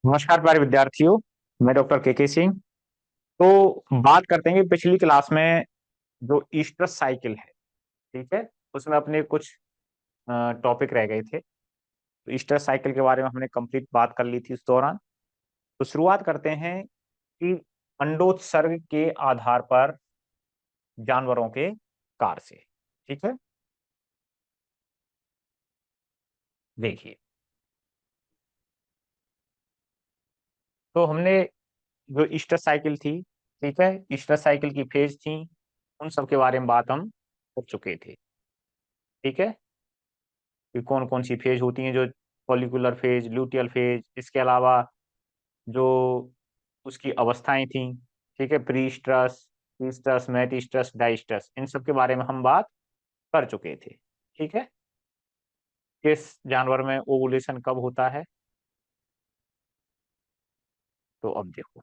नमस्कार प्यारे विद्यार्थियों। मैं डॉक्टर के सिंह। तो बात करते हैं कि पिछली क्लास में जो ईस्टर साइकिल है, ठीक है, उसमें अपने कुछ टॉपिक रह गए थे। तो ईस्टर साइकिल के बारे में हमने कंप्लीट बात कर ली थी उस दौरान। तो शुरुआत करते हैं कि अंडोत्सर्ग के आधार पर जानवरों के कार्य से। ठीक है, देखिए। तो हमने जो ईस्टर साइकिल थी, ठीक है, ईस्टर साइकिल की फेज थी, उन सब के बारे में बात हम कर चुके थे। ठीक है, कि कौन कौन सी फेज होती हैं, जो फॉलिकुलर फेज, ल्यूटियल फेज, इसके अलावा जो उसकी अवस्थाएं थी, ठीक है, प्री स्ट्रस, ईस्टस, मेटिस्टस, डाइस्टस, इन सब के बारे में हम बात कर चुके थे। ठीक है, किस जानवर में ओवुलेशन कब होता है। तो अब देखो,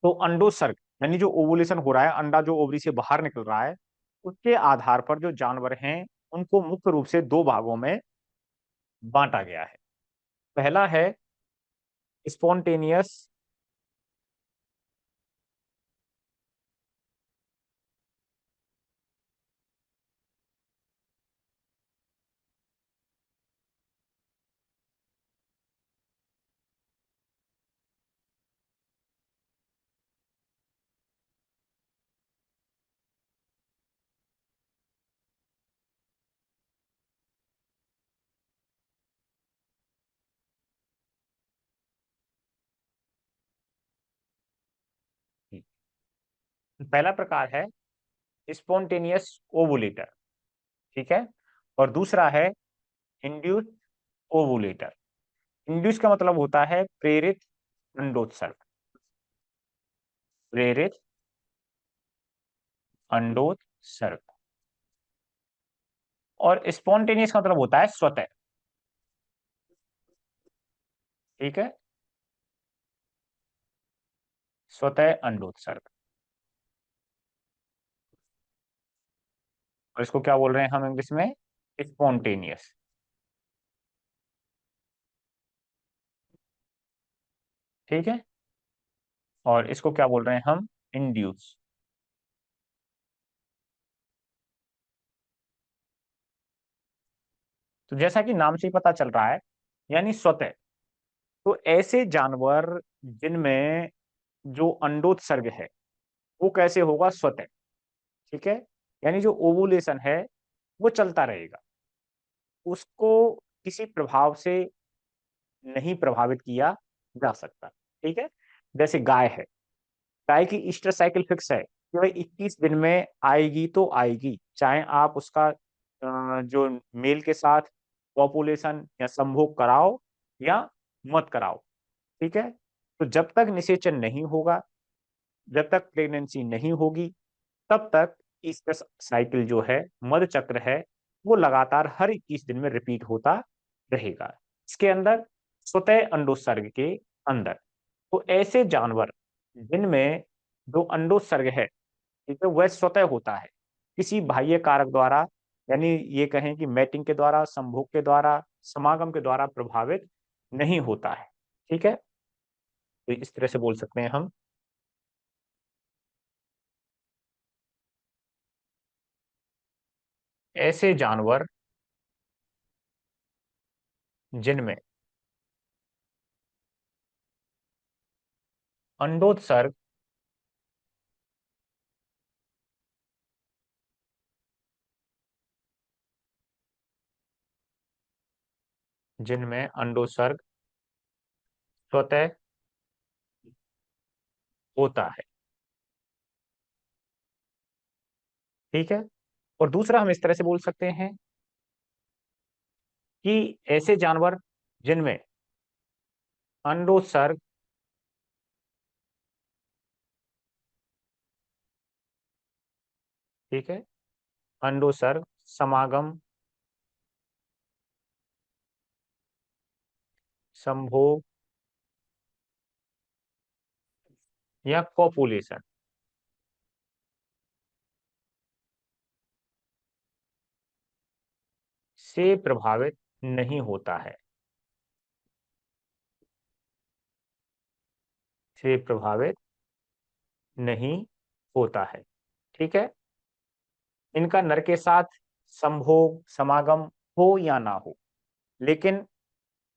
तो अंडोत्सर्ग यानी जो ओवुलेशन हो रहा है, अंडा जो ओवरी से बाहर निकल रहा है, उसके आधार पर जो जानवर हैं उनको मुख्य रूप से दो भागों में बांटा गया है। पहला है स्पॉन्टेनियस, पहला प्रकार है स्पॉन्टेनियस ओवुलेटर, ठीक है, और दूसरा है इंड्यूस ओवुलेटर। इंड्यूस का मतलब होता है प्रेरित अंडोत्सर्ग, प्रेरित अंडोत्सर्ग। और स्पॉन्टेनियस का मतलब होता है स्वतः, ठीक है, स्वतः अंडोत्सर्ग। और इसको क्या बोल रहे हैं हम इंग्लिश में? स्पॉन्टेनियस। ठीक है, और इसको क्या बोल रहे हैं हम? इंड्यूस। तो जैसा कि नाम से ही पता चल रहा है, यानी स्वतः। तो ऐसे जानवर जिनमें जो अंडोत्सर्ग है वो कैसे होगा? स्वतः। ठीक है, यानी जो ओवुलेशन है वो चलता रहेगा, उसको किसी प्रभाव से नहीं प्रभावित किया जा सकता। ठीक है, जैसे गाय है, गाय की ईस्टर साइकिल फिक्स है कि भाई 21 दिन में आएगी तो आएगी, चाहे आप उसका जो मेल के साथ पॉपुलेशन या संभोग कराओ या मत कराओ। ठीक है, तो जब तक निषेचन नहीं होगा, जब तक प्रेगनेंसी नहीं होगी, तब तक ईस्टर साइकिल जो है, मध चक्र है, वो लगातार हर 21 दिन में रिपीट होता रहेगा, इसके अंदर, स्वतः अंडोत्सर्ग के अंदर। तो ऐसे जानवर जिनमें जो अंडोत्सर्ग है, ठीक है, वह स्वतः होता है, किसी बाह्य कारक द्वारा, यानी ये कहें कि मैटिंग के द्वारा, संभोग के द्वारा, समागम के द्वारा प्रभावित नहीं होता है। ठीक है, तो इस तरह से बोल सकते हैं हम। ऐसे जानवर जिनमें अंडोत्सर्ग, जिनमें अंडोत्सर्ग स्वतः होता है। ठीक है, और दूसरा हम इस तरह से बोल सकते हैं कि ऐसे जानवर जिनमें अंडोत्सर्ग ठीक है, अंडोत्सर्ग, समागम, संभोग या कॉपुलेशन से प्रभावित नहीं होता है, से प्रभावित नहीं होता है। ठीक है। इनका नर के साथ संभोग समागम हो या ना हो, लेकिन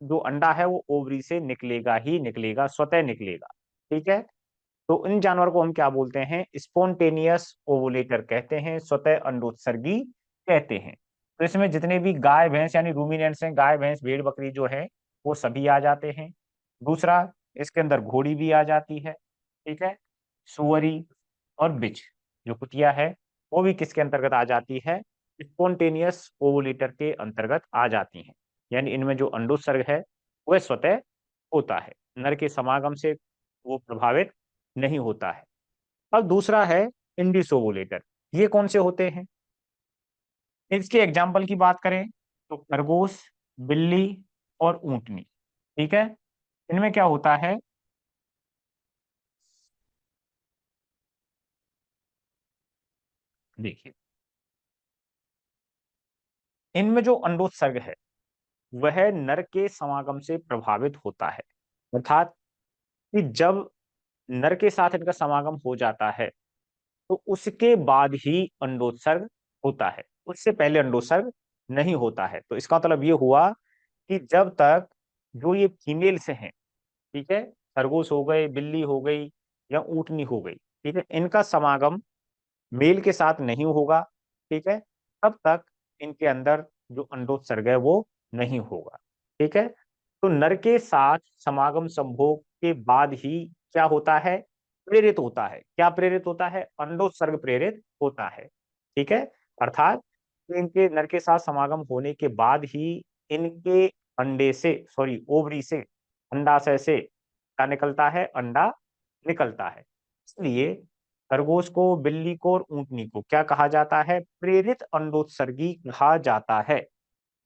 जो अंडा है वो ओवरी से निकलेगा ही निकलेगा, स्वतः निकलेगा। ठीक है। तो इन जानवर को हम क्या बोलते हैं? स्पोन्टेनियस ओवुलेटर कहते हैं, स्वतः अंडोत्सर्गी कहते हैं। तो इसमें जितने भी गाय भैंस यानी रूमिनेंट्स हैं, गाय भैंस भेड़ बकरी जो है, वो सभी आ जाते हैं। दूसरा, इसके अंदर घोड़ी भी आ जाती है। ठीक है। सुअरी और बिच, जो कुतिया है, वो भी किसके अंतर्गत आ जाती है? स्पोन्टेनियस ओवुलेटर के अंतर्गत आ जाती हैं। यानी इनमें जो अंडोत्सर्ग है वह स्वतः होता है, नर के समागम से वो प्रभावित नहीं होता है। अब दूसरा है इंडिस ओवुलेटर। ये कौन से होते हैं? इसके एग्जाम्पल की बात करें तो खरगोश, बिल्ली और ऊंटनी। ठीक है। इनमें क्या होता है? देखिए, इनमें जो अंडोत्सर्ग है वह नर के समागम से प्रभावित होता है। अर्थात कि जब नर के साथ इनका समागम हो जाता है तो उसके बाद ही अंडोत्सर्ग होता है, उससे पहले अंडोत्सर्ग नहीं होता है। तो इसका मतलब ये हुआ कि जब तक जो ये फीमेल्स हैं, ठीक है, खरगोश हो गए, बिल्ली हो गई या ऊंटनी हो गई, ठीक है, इनका समागम मेल के साथ नहीं होगा, ठीक है, तब तक इनके अंदर जो अंडोत्सर्ग है वो नहीं होगा। ठीक है। तो नर के साथ समागम संभोग के बाद ही क्या होता है? प्रेरित होता है। क्या प्रेरित होता है? अंडोत्सर्ग प्रेरित होता है। ठीक है। अर्थात इनके नर के साथ समागम होने के बाद ही इनके अंडे से, सॉरी, ओवरी से, अंडाशय से क्या निकलता है? अंडा निकलता है। इसलिए खरगोश को, बिल्ली को और ऊंटनी को क्या कहा जाता है? प्रेरित अंडोत्सर्गी कहा जाता है।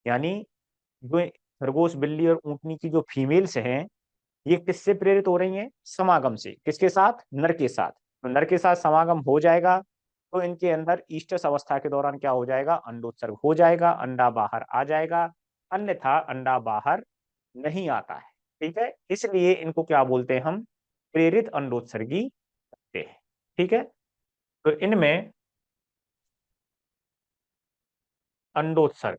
यानी जो खरगोश, बिल्ली और ऊंटनी की जो फीमेल्स हैं, ये किससे प्रेरित हो रही हैं? समागम से। किसके साथ? नर के साथ। तो नर के साथ समागम हो जाएगा तो इनके अंदर ईस्टस अवस्था के दौरान क्या हो जाएगा? अंडोत्सर्ग हो जाएगा, अंडा बाहर आ जाएगा, अन्यथा अंडा बाहर नहीं आता है। ठीक है। इसलिए इनको क्या बोलते हैं हम? प्रेरित अंडोत्सर्गी कहते हैं। ठीक है। तो इनमें अंडोत्सर्ग,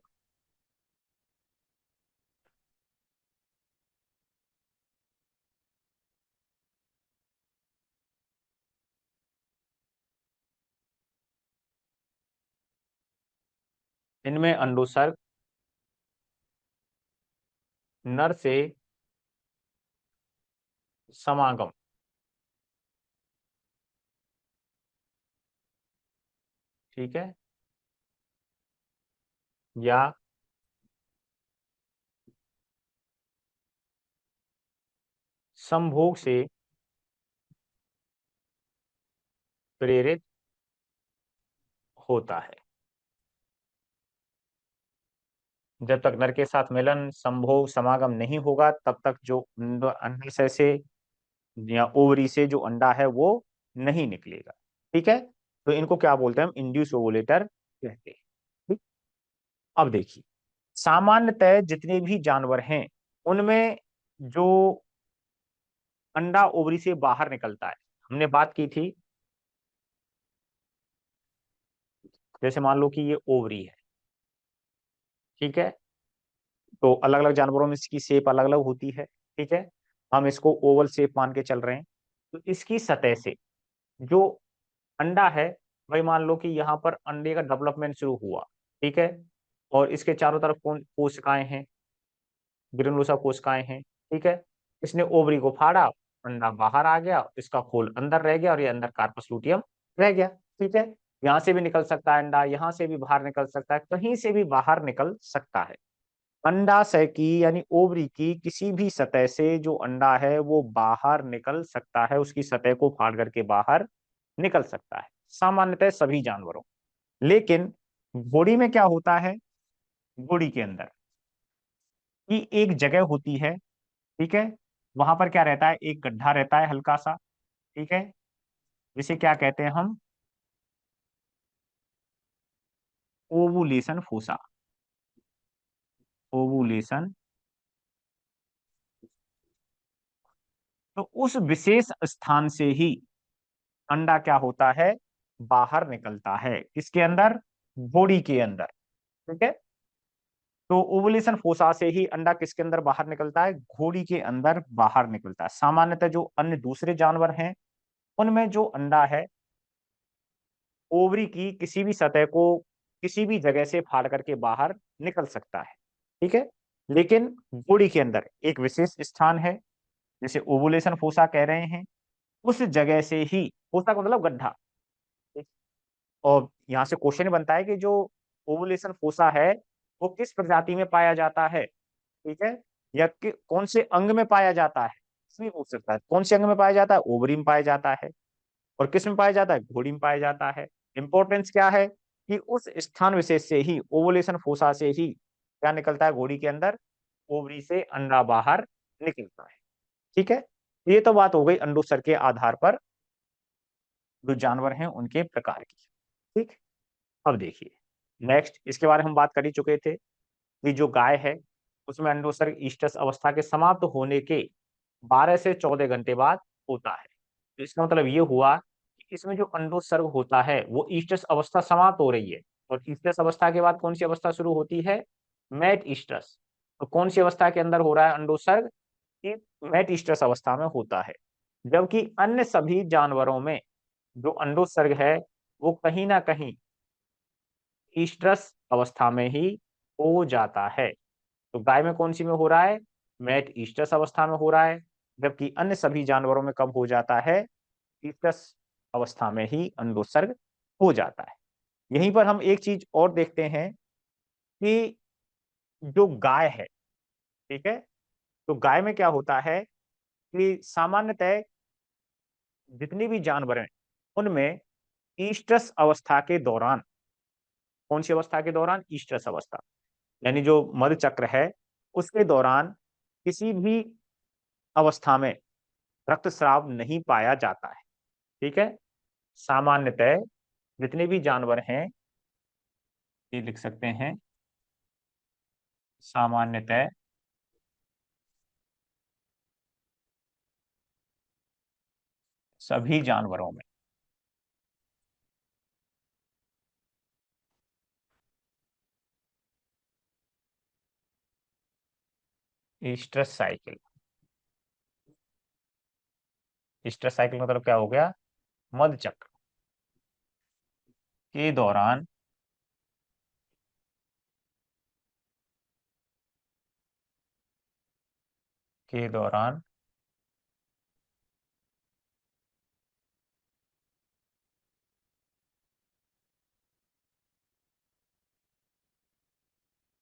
इनमें अंडोत्सर्ग नर से समागम, ठीक है, या संभोग से प्रेरित होता है। जब तक नर के साथ मिलन, संभोग, समागम नहीं होगा तब तक जो अंडाशय से या ओवरी से जो अंडा है वो नहीं निकलेगा। ठीक है। तो इनको क्या बोलते हैं हम? इंड्यूस ओवुलेटर कहते हैं। ठीक। अब देखिए, सामान्यतः जितने भी जानवर हैं उनमें जो अंडा ओवरी से बाहर निकलता है, हमने बात की थी, जैसे मान लो कि ये ओवरी है, ठीक है, तो अलग अलग जानवरों में इसकी शेप अलग अलग होती है। ठीक है। हम इसको ओवल शेप मान के चल रहे हैं। तो इसकी सतह से जो अंडा है, भाई मान लो कि यहाँ पर अंडे का डेवलपमेंट शुरू हुआ, ठीक है, और इसके चारों तरफ कौन कोशिकाएं हैं? ग्रेनुलोसा कोशिकाएं हैं। ठीक है। इसने ओवरी को फाड़ा, अंडा बाहर आ गया, इसका खोल अंदर रह गया और ये अंदर कार्पस लूटियम रह गया। ठीक है। यहाँ से भी निकल सकता है अंडा, यहाँ से भी बाहर निकल सकता है, कहीं से भी बाहर निकल सकता है। अंडाशय की यानी ओवरी की किसी भी सतह से जो अंडा है वो बाहर निकल सकता है, उसकी सतह को फाड़ करके बाहर निकल सकता है, सामान्यतः सभी जानवरों। लेकिन घोड़ी में क्या होता है? घोड़ी के अंदर की एक जगह होती है, ठीक है, वहां पर क्या रहता है? एक गड्ढा रहता है हल्का सा, ठीक है, जिसे क्या कहते हैं हम? Ovulation fossa. ओवुलेशन, तो उस विशेष स्थान से ही अंडा क्या होता है, बाहर निकलता है। किसके अंदर, घोड़ी के अंदर। ठीक है, तो ओवुलेशन फोसा से ही अंडा किसके अंदर बाहर निकलता है, घोड़ी के अंदर बाहर निकलता है। सामान्यतः जो अन्य दूसरे जानवर हैं उनमें जो अंडा है, ओवरी की किसी भी सतह को किसी भी जगह से फाड़ करके बाहर निकल सकता है। ठीक है, लेकिन घोड़ी के अंदर एक विशेष स्थान है, जिसे ओवुलेशन फोसा कह रहे हैं। उस जगह से ही, फोसा का मतलब गड्ढा। ठीक? और यहाँ से क्वेश्चन बनता है कि जो ओवुलेशन फोसा है वो किस प्रजाति में पाया जाता है। ठीक है, या कौन से अंग में पाया जाता है, इसमें पूछ सकता है। कौन से अंग में पाया जाता है, ओवरी में पाया जाता है। और किस में पाया जाता है, घोड़ी में पाया जाता है। इंपॉर्टेंस क्या है कि उस स्थान विशेष से ही, ओवुलेशन फोसा से ही क्या निकलता है, घोड़ी के अंदर ओवरी से अंडा बाहर निकलता है। ठीक है, ये तो बात हो गई अंडोत्सर्ग के आधार पर जो जानवर हैं उनके प्रकार की। ठीक, अब देखिए नेक्स्ट, इसके बारे में हम बात कर ही चुके थे कि जो गाय है उसमें अंडोत्सर्ग ईस्टस अवस्था के समाप्त होने के 12 से 14 घंटे बाद होता है। तो इसका मतलब ये हुआ कि इसमें जो अंडोत्सर्ग होता है वो ईस्टस अवस्था समाप्त हो रही है। और ईस्टस अवस्था के बाद कौन सी अवस्था शुरू होती है, मैट ईस्टस। तो कौन सी अवस्था के अंदर हो रहा है अंडोत्सर्ग, कि मैट ईस्टस अवस्था में होता है। जबकि अन्य सभी जानवरों में जो अंडोत्सर्ग है वो कहीं ना कहीं ईस्ट्रस अवस्था में ही हो जाता है। तो गाय में कौन सी में हो रहा है, मैट ईस्ट्रस अवस्था में हो रहा है। जबकि अन्य सभी जानवरों में कब हो जाता है, ईस्ट्रस अवस्था में ही अंडोत्सर्ग हो जाता है। यहीं पर हम एक चीज और देखते हैं कि जो गाय है, ठीक है, तो गाय में क्या होता है कि सामान्यतः जितने भी जानवर हैं उनमें ईस्ट्रस अवस्था के दौरान, कौन सी अवस्था के दौरान, ईस्ट्रस अवस्था, यानी जो मध चक्र है उसके दौरान किसी भी अवस्था में रक्तस्राव नहीं पाया जाता है। ठीक है, सामान्यतः जितने भी जानवर हैं, ये लिख सकते हैं, सामान्यतः सभी जानवरों में ईस्ट्रस साइकिल, ईस्ट्रस साइकिल मतलब क्या हो गया, मध चक्र के दौरान के दौरान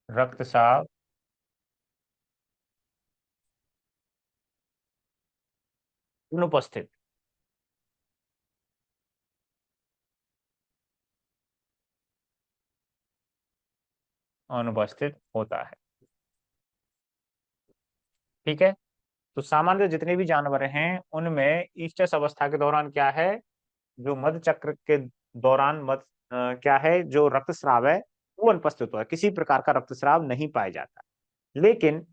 रक्तस्राव अनुपस्थित, अनुपस्थित होता है। ठीक है, तो सामान्य जितने भी जानवर हैं उनमें ईस्टस अवस्था के दौरान क्या है, जो मध चक्र के दौरान क्या है, जो रक्तस्राव है वो अनुपस्थित हुआ है, किसी प्रकार का रक्तस्राव नहीं पाया जाता। लेकिन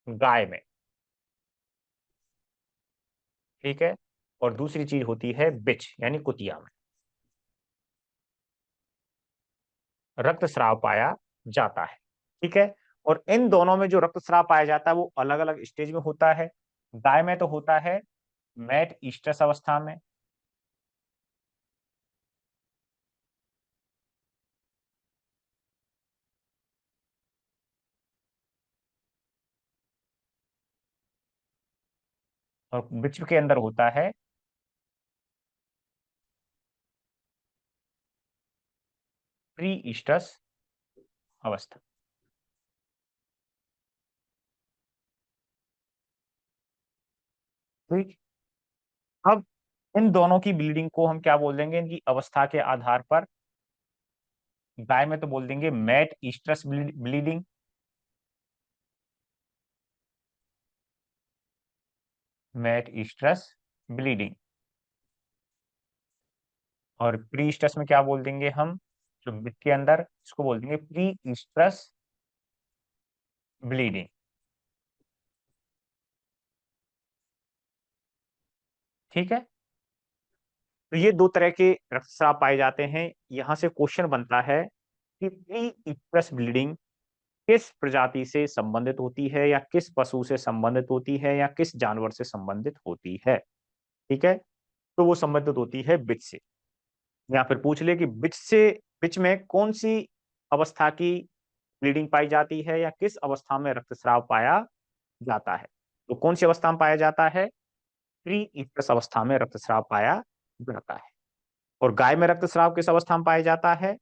गाय में, ठीक है, और दूसरी चीज होती है बिच यानी कुतिया में रक्तस्राव पाया जाता है। ठीक है, और इन दोनों में जो रक्तस्राव पाया जाता है वो अलग अलग स्टेज में होता है। गाय में तो होता है मैट ईस्टस अवस्था में, और बिच के अंदर होता है प्री ईस्टस अवस्था। ठीक, अब इन दोनों की ब्लीडिंग को हम क्या बोल देंगे, इनकी अवस्था के आधार पर। गाय में तो बोल देंगे metestrus bleeding, metestrus bleeding. और प्री ईस्टस में क्या बोल देंगे हम, जो बिट के अंदर, इसको बोल देंगे प्री ईस्ट्रस ब्लीडिंग। ठीक है। तो ये दो तरह के रक्तस्राव पाए जाते हैं। यहां से क्वेश्चन बनता है कि प्री ईस्ट्रस ब्लीडिंग किस प्रजाति से संबंधित होती है, या किस पशु से संबंधित होती है, या किस जानवर से संबंधित होती है। ठीक है। तो वो संबंधित होती है बिच से। या फिर पूछ ले कि बिच में कौन सी अवस्था की ब्लीडिंग पाई जाती है, या किस अवस्था में रक्तस्राव पाया जाता है। तो कौन सी अवस्था में पाया जाता है? प्री ईस्ट्रस अवस्था में रक्तस्राव पाया जाता है। और गाय में रक्तस्राव किस अवस्था में पाया जाता है?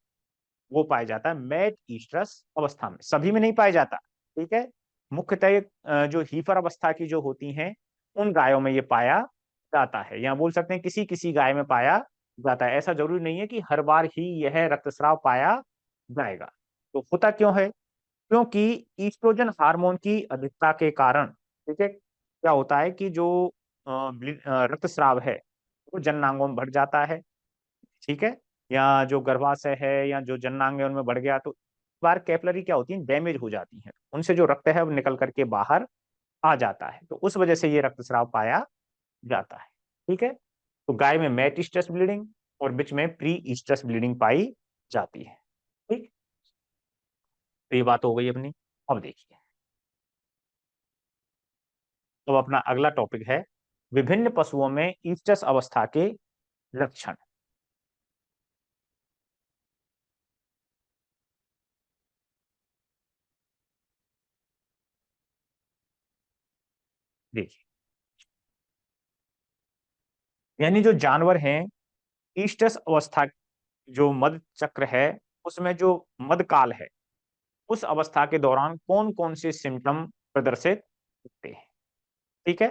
वो पाया जाता है मैट ईस्ट्रस अवस्था में, सभी में नहीं पाया जाता। ठीक है। मुख्यतः जो हीफर अवस्था की जो होती हैं, उन गायों में ये पाया जाता है, या बोल सकते हैं किसी किसी गाय में पाया जाता है। ऐसा जरूरी नहीं है कि हर बार ही यह रक्तस्राव पाया जाएगा। तो होता क्यों है? क्योंकि ईस्ट्रोजन हार्मोन की अधिकता के कारण, ठीक है, क्या होता है कि जो रक्तस्राव है वो जननांगों में बढ़ जाता है। ठीक है। या जो गर्भाशय है या जो जननांग है उनमें बढ़ गया, तो बार कैपिलरी क्या होती है, डैमेज हो जाती है, उनसे जो रक्त है वो निकल करके बाहर आ जाता है। तो उस वजह से ये रक्तस्राव पाया जाता है। ठीक है। तो गाय में मैट स्ट्रेस ब्लीडिंग और बिच में प्री स्ट्रेस ब्लीडिंग पाई जाती है। ठीक। तो ये बात हो गई अपनी। अब देखिए, तो अपना अगला टॉपिक है विभिन्न पशुओं में ईस्ट्रस अवस्था के लक्षण। देखिए, यानी जो जानवर हैं, ईस्ट्रस अवस्था, जो मध चक्र है, उसमें जो मध काल है, उस अवस्था के दौरान कौन कौन से सिम्टम प्रदर्शित होते हैं। ठीक है।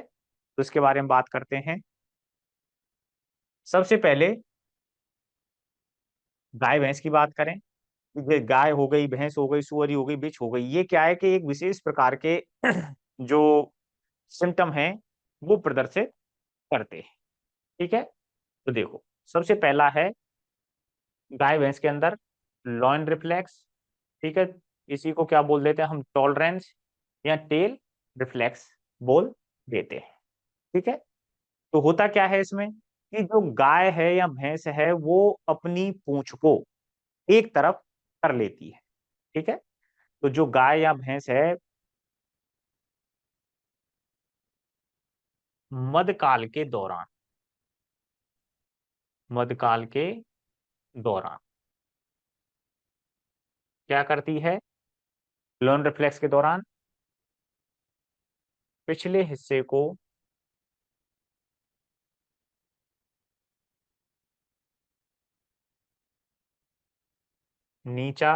तो इसके बारे में बात करते हैं। सबसे पहले गाय भैंस की बात करें। ये गाय हो गई, भैंस हो गई, सुअरी हो गई, बिच हो गई, ये क्या है कि एक विशेष प्रकार के जो सिम्टम हैं वो प्रदर्शित करते हैं। ठीक है। तो देखो, सबसे पहला है गाय भैंस के अंदर लॉइन रिफ्लेक्स। ठीक है। इसी को क्या बोल देते हैं हम, टॉलरेंस या टेल रिफ्लेक्स बोल देते हैं। ठीक है। तो होता क्या है इसमें कि जो गाय है या भैंस है वो अपनी पूंछ को एक तरफ कर लेती है। ठीक है। तो जो गाय या भैंस है, मध्यकाल के दौरान, मध्यकाल के दौरान क्या करती है? लोन रिफ्लेक्स के दौरान पिछले हिस्से को नीचा,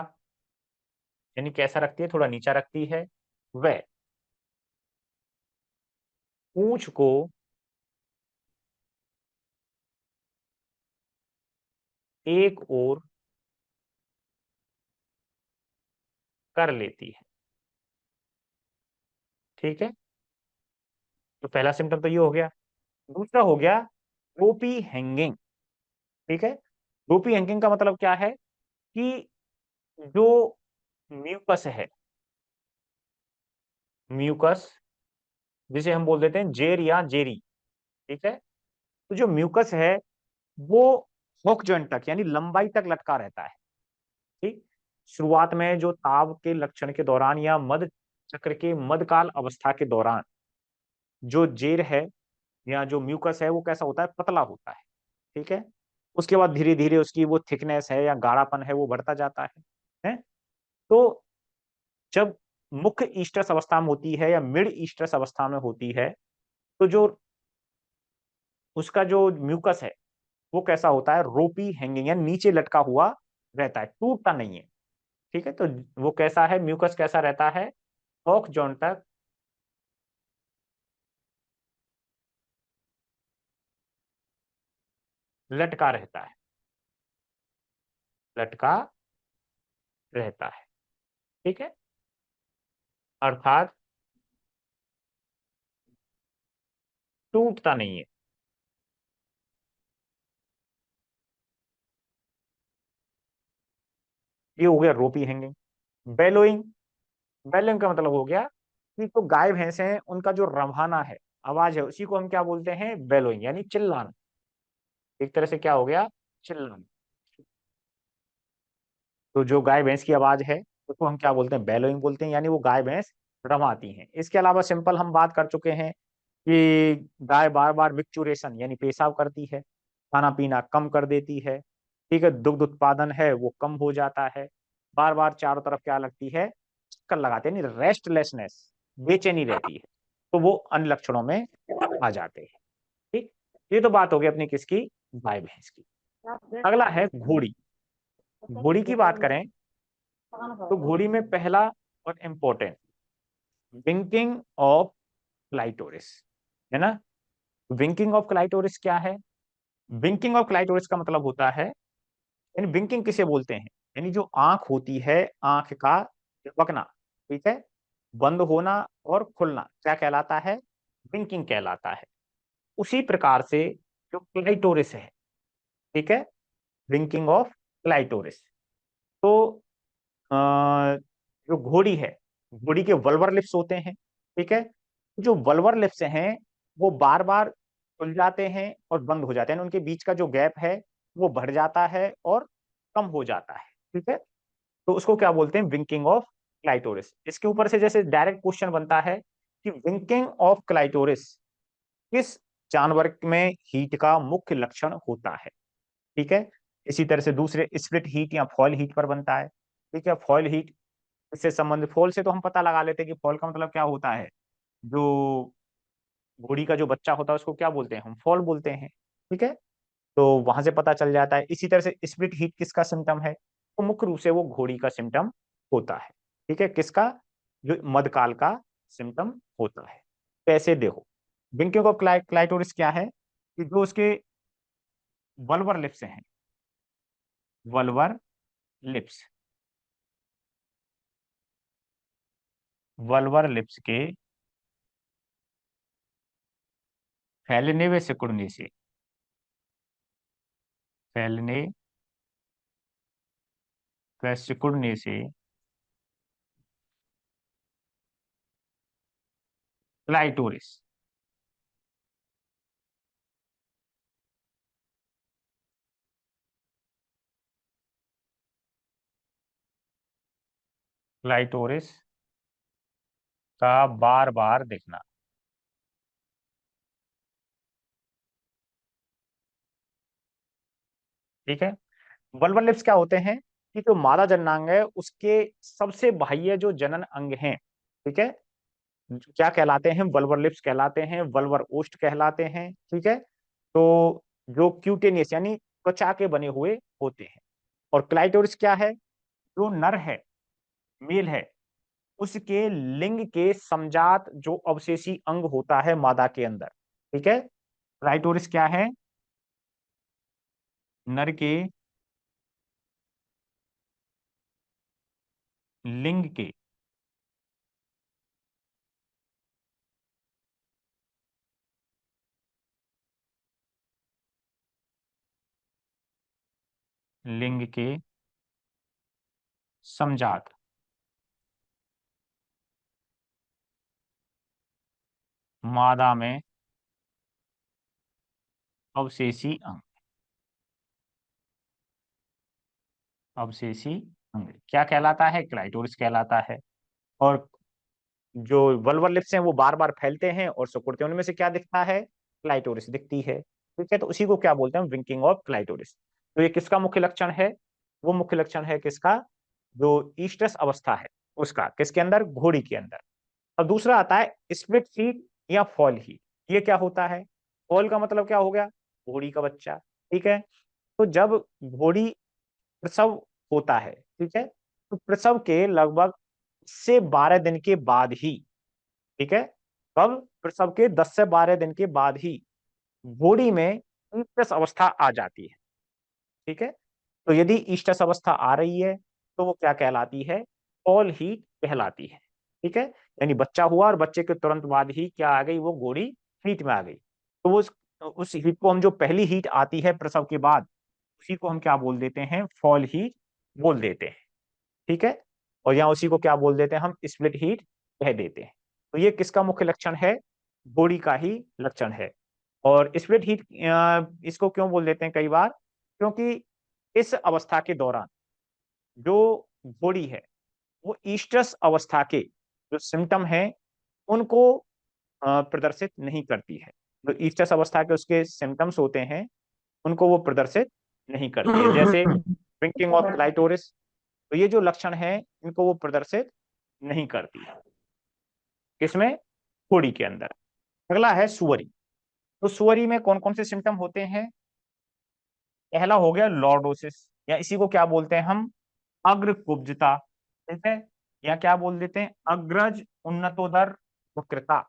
यानी कैसा रखती है, थोड़ा नीचा रखती है। वह पूंछ को एक ओर कर लेती है। ठीक है। तो पहला सिम्टम तो ये हो गया। दूसरा हो गया रोपी हैंगिंग। ठीक है। रोपी हैंगिंग का मतलब क्या है कि जो म्यूकस है, म्यूकस जिसे हम बोल देते हैं जेर या जेरी। ठीक है। तो जो म्यूकस है वो होक जॉइंट तक, यानी लंबाई तक लटका रहता है। ठीक। शुरुआत में जो ताव के लक्षण के दौरान या मध चक्र के मध्यकाल अवस्था के दौरान जो जेर है या जो म्यूकस है वो कैसा होता है, पतला होता है। ठीक है। उसके बाद धीरे धीरे उसकी वो थिकनेस है या गाढ़ापन है वो बढ़ता जाता है। तो जब मुख्य ईस्ट्रस अवस्था में होती है या मिड ईस्ट्रस अवस्था में होती है, तो जो उसका जो म्यूकस है वो कैसा होता है, रोपी हैंगिंग, या नीचे लटका हुआ रहता है, टूटता नहीं है। ठीक है। तो वो कैसा है, म्यूकस कैसा रहता है, थोक जॉइंट तक लटका रहता है, लटका रहता है। ठीक है। अर्थात टूटता नहीं है। ये हो गया रोपी हैंगिंग। बेलोइंग, बेलोइंग का मतलब हो गया कि तो गाय भैंस हैं उनका जो रंभाना है, आवाज है, उसी को हम क्या बोलते हैं, बेलोइंग, यानी चिल्लाना। एक तरह से क्या हो गया, चिल्लाना। तो जो गाय भैंस की आवाज है उसको हम क्या बोलते हैं, बेलोइंग बोलते हैं, यानी वो गाय भैंस रवाती हैं। इसके अलावा सिंपल हम बात कर चुके हैं कि गाय बार बार मिक्चुरेशन यानी पेशाब करती है, खाना पीना कम कर देती है, ठीक है, दुग्ध उत्पादन है वो कम हो जाता है, बार बार चारों तरफ क्या लगती है, चक्कर लगाते हैं, यानी रेस्टलेसनेस, बेचैनी रहती है। तो वो अन्य लक्षणों में आ जाते हैं। ठीक, ये तो बात हो गई अपनी किसकी, गाय भैंस की। अगला है घोड़ी। घोड़ी की बात करें तो घोड़ी में पहला और इम्पोर्टेंट, विंकिंग ऑफ क्लाइटोरिस, है ना। विंकिंग ऑफ क्लाइटोरिस क्या है, विंकिंग ऑफ क्लाइटोरिस का मतलब होता है, यानी विंकिंग किसे बोलते हैं, यानी जो आंख होती है, आंख का झपकना, ठीक है, बंद होना और खुलना क्या कहलाता है, विंकिंग कहलाता है। उसी प्रकार से जो क्लाइटोरिस है, ठीक है, विंकिंग ऑफ क्लाइटोरिस। तो जो घोड़ी है, घोड़ी के वल्वर लिप्स होते हैं, ठीक है, जो वल्वर लिप्स हैं वो बार बार खुल जाते हैं और बंद हो जाते हैं, उनके बीच का जो गैप है वो बढ़ जाता है और कम हो जाता है, ठीक है। तो उसको क्या बोलते हैं, विंकिंग ऑफ क्लाइटोरिस। इसके ऊपर से जैसे डायरेक्ट क्वेश्चन बनता है कि विंकिंग ऑफ क्लाइटोरिस किस जानवर में हीट का मुख्य लक्षण होता है, ठीक है। इसी तरह से दूसरे स्प्लिट हीट या फॉल हीट पर बनता है, ठीक है। फॉल हीट इससे संबंधित, फॉल से तो हम पता लगा लेते हैं कि फॉल का मतलब क्या होता है, जो घोड़ी का जो बच्चा होता है उसको क्या बोलते हैं, हम फॉल बोलते हैं, ठीक है। तो वहां से पता चल जाता है। इसी तरह से स्प्लिट हीट किसका सिम्टम है, तो मुख्य रूप से वो घोड़ी का सिम्टम होता है, ठीक है, किसका, जो मधकाल का सिम्टम होता है। कैसे देखो, विंकिंग ऑफ क्लाइटोरिस क्या है कि जो उसके वल्वर लिप्स हैं, वल्वर लिप्स, वल्वर लिप्स के फैलने व सिकुड़ने से, फैलने व सिकुड़ने से क्लाइटोरिस, क्लाइटोरिस का बार बार दिखना, ठीक है। वल्वर लिप्स क्या होते हैं कि जो मादा जननांग है उसके सबसे बाह्य जो जनन अंग हैं, ठीक है, क्या कहलाते हैं, वल्वर लिप्स कहलाते हैं, वल्वर ओस्ट कहलाते हैं, ठीक है। तो जो क्यूटेनियस यानी त्वचा के बने हुए होते हैं। और क्लाइटोरिस क्या है, जो नर है, मेल है, उसके लिंग के समजात जो अवशेषी अंग होता है मादा के अंदर, ठीक है। क्लाइटोरिस क्या है, नर के लिंग के, लिंग के समजात, मादा में अवशेषी अंग, अवशेषी अंग क्या कहलाता है, क्लाइटोरिस कहलाता है। और जो वल्वर लिप्स हैं वो बार बार फैलते हैं और सिकुड़ते हैं, उनमें से क्या दिखता है, क्लाइटोरिस दिखती है, ठीक है। तो उसी को क्या बोलते हैं, विंकिंग ऑफ क्लाइटोरिस। तो ये किसका मुख्य लक्षण है, वो मुख्य लक्षण है किसका, जो ईस्टस अवस्था है उसका, किसके अंदर, घोड़ी के अंदर। और दूसरा आता है स्प्लिट हीट या फॉल हीट। ये क्या होता है, फॉल का मतलब क्या हो गया, घोड़ी का बच्चा, ठीक है। तो जब घोड़ी प्रसव होता है, ठीक है, तो प्रसव के लगभग से 12 दिन के बाद ही, ठीक है, कब, प्रसव के 10 से 12 दिन के बाद ही घोड़ी में ईस्टस अवस्था आ जाती है, ठीक है। तो यदि ईस्टस अवस्था आ रही है तो वो क्या कहलाती है, फॉल हीट कहलाती है, ठीक है। यानी बच्चा हुआ और बच्चे के तुरंत बाद ही क्या आ गई, वो घोड़ी हीट में आ गई। तो वो उस हीट को हम, जो पहली हीट आती है प्रसव के बाद, उसी को हम क्या बोल देते हैं, फॉल हीट बोल देते हैं, ठीक है। और यहाँ उसी को क्या बोल देते हैं हम, स्प्लिट हीट कह देते हैं। तो ये किसका मुख्य लक्षण है, बॉडी का ही लक्षण है। और स्प्लिट हीट इसको क्यों बोल देते हैं कई बार, क्योंकि इस अवस्था के दौरान जो बॉडी है वो ईस्ट्रस अवस्था के जो सिम्टम है उनको प्रदर्शित नहीं करती है। जो ईस्ट्रस अवस्था के उसके सिम्टम्स होते हैं उनको वो प्रदर्शित नहीं करती है, जैसे ड्रिंकिंग ऑफ क्लाइटोरिस। तो ये जो लक्षण है इनको वो प्रदर्शित नहीं करती है, किसमें, बॉडी के अंदर। अगला है सुअरी। तो सुअरी में कौन कौन से सिम्टम होते हैं। पहला हो गया लॉर्डोसिस, या इसी को क्या बोलते हैं हम, अग्र कुब्जता। ठीक है, या क्या बोल देते हैं, अग्रज उन्नतोदर वक्रता।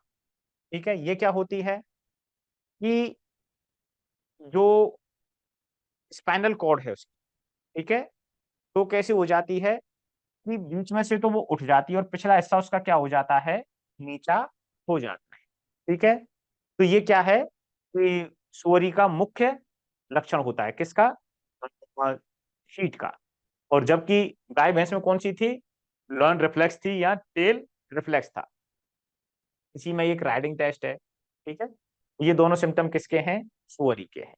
ठीक है, ये क्या होती है कि जो स्पाइनल कॉर्ड है उसकी, ठीक है, तो कैसे हो जाती है कि बीच में से तो वो उठ जाती है और पिछला हिस्सा उसका क्या हो जाता है, नीचा हो जाता है। ठीक है, तो ये क्या है कि सुअरी का मुख्य लक्षण होता है, किसका, शीट का। और जबकि गाय भैंस में कौन सी थी, लर्न रिफ्लेक्स थी या टेल रिफ्लेक्स था। इसी में एक राइडिंग टेस्ट है। ठीक है, ये दोनों सिम्टम किसके हैं, सुअरी के हैं।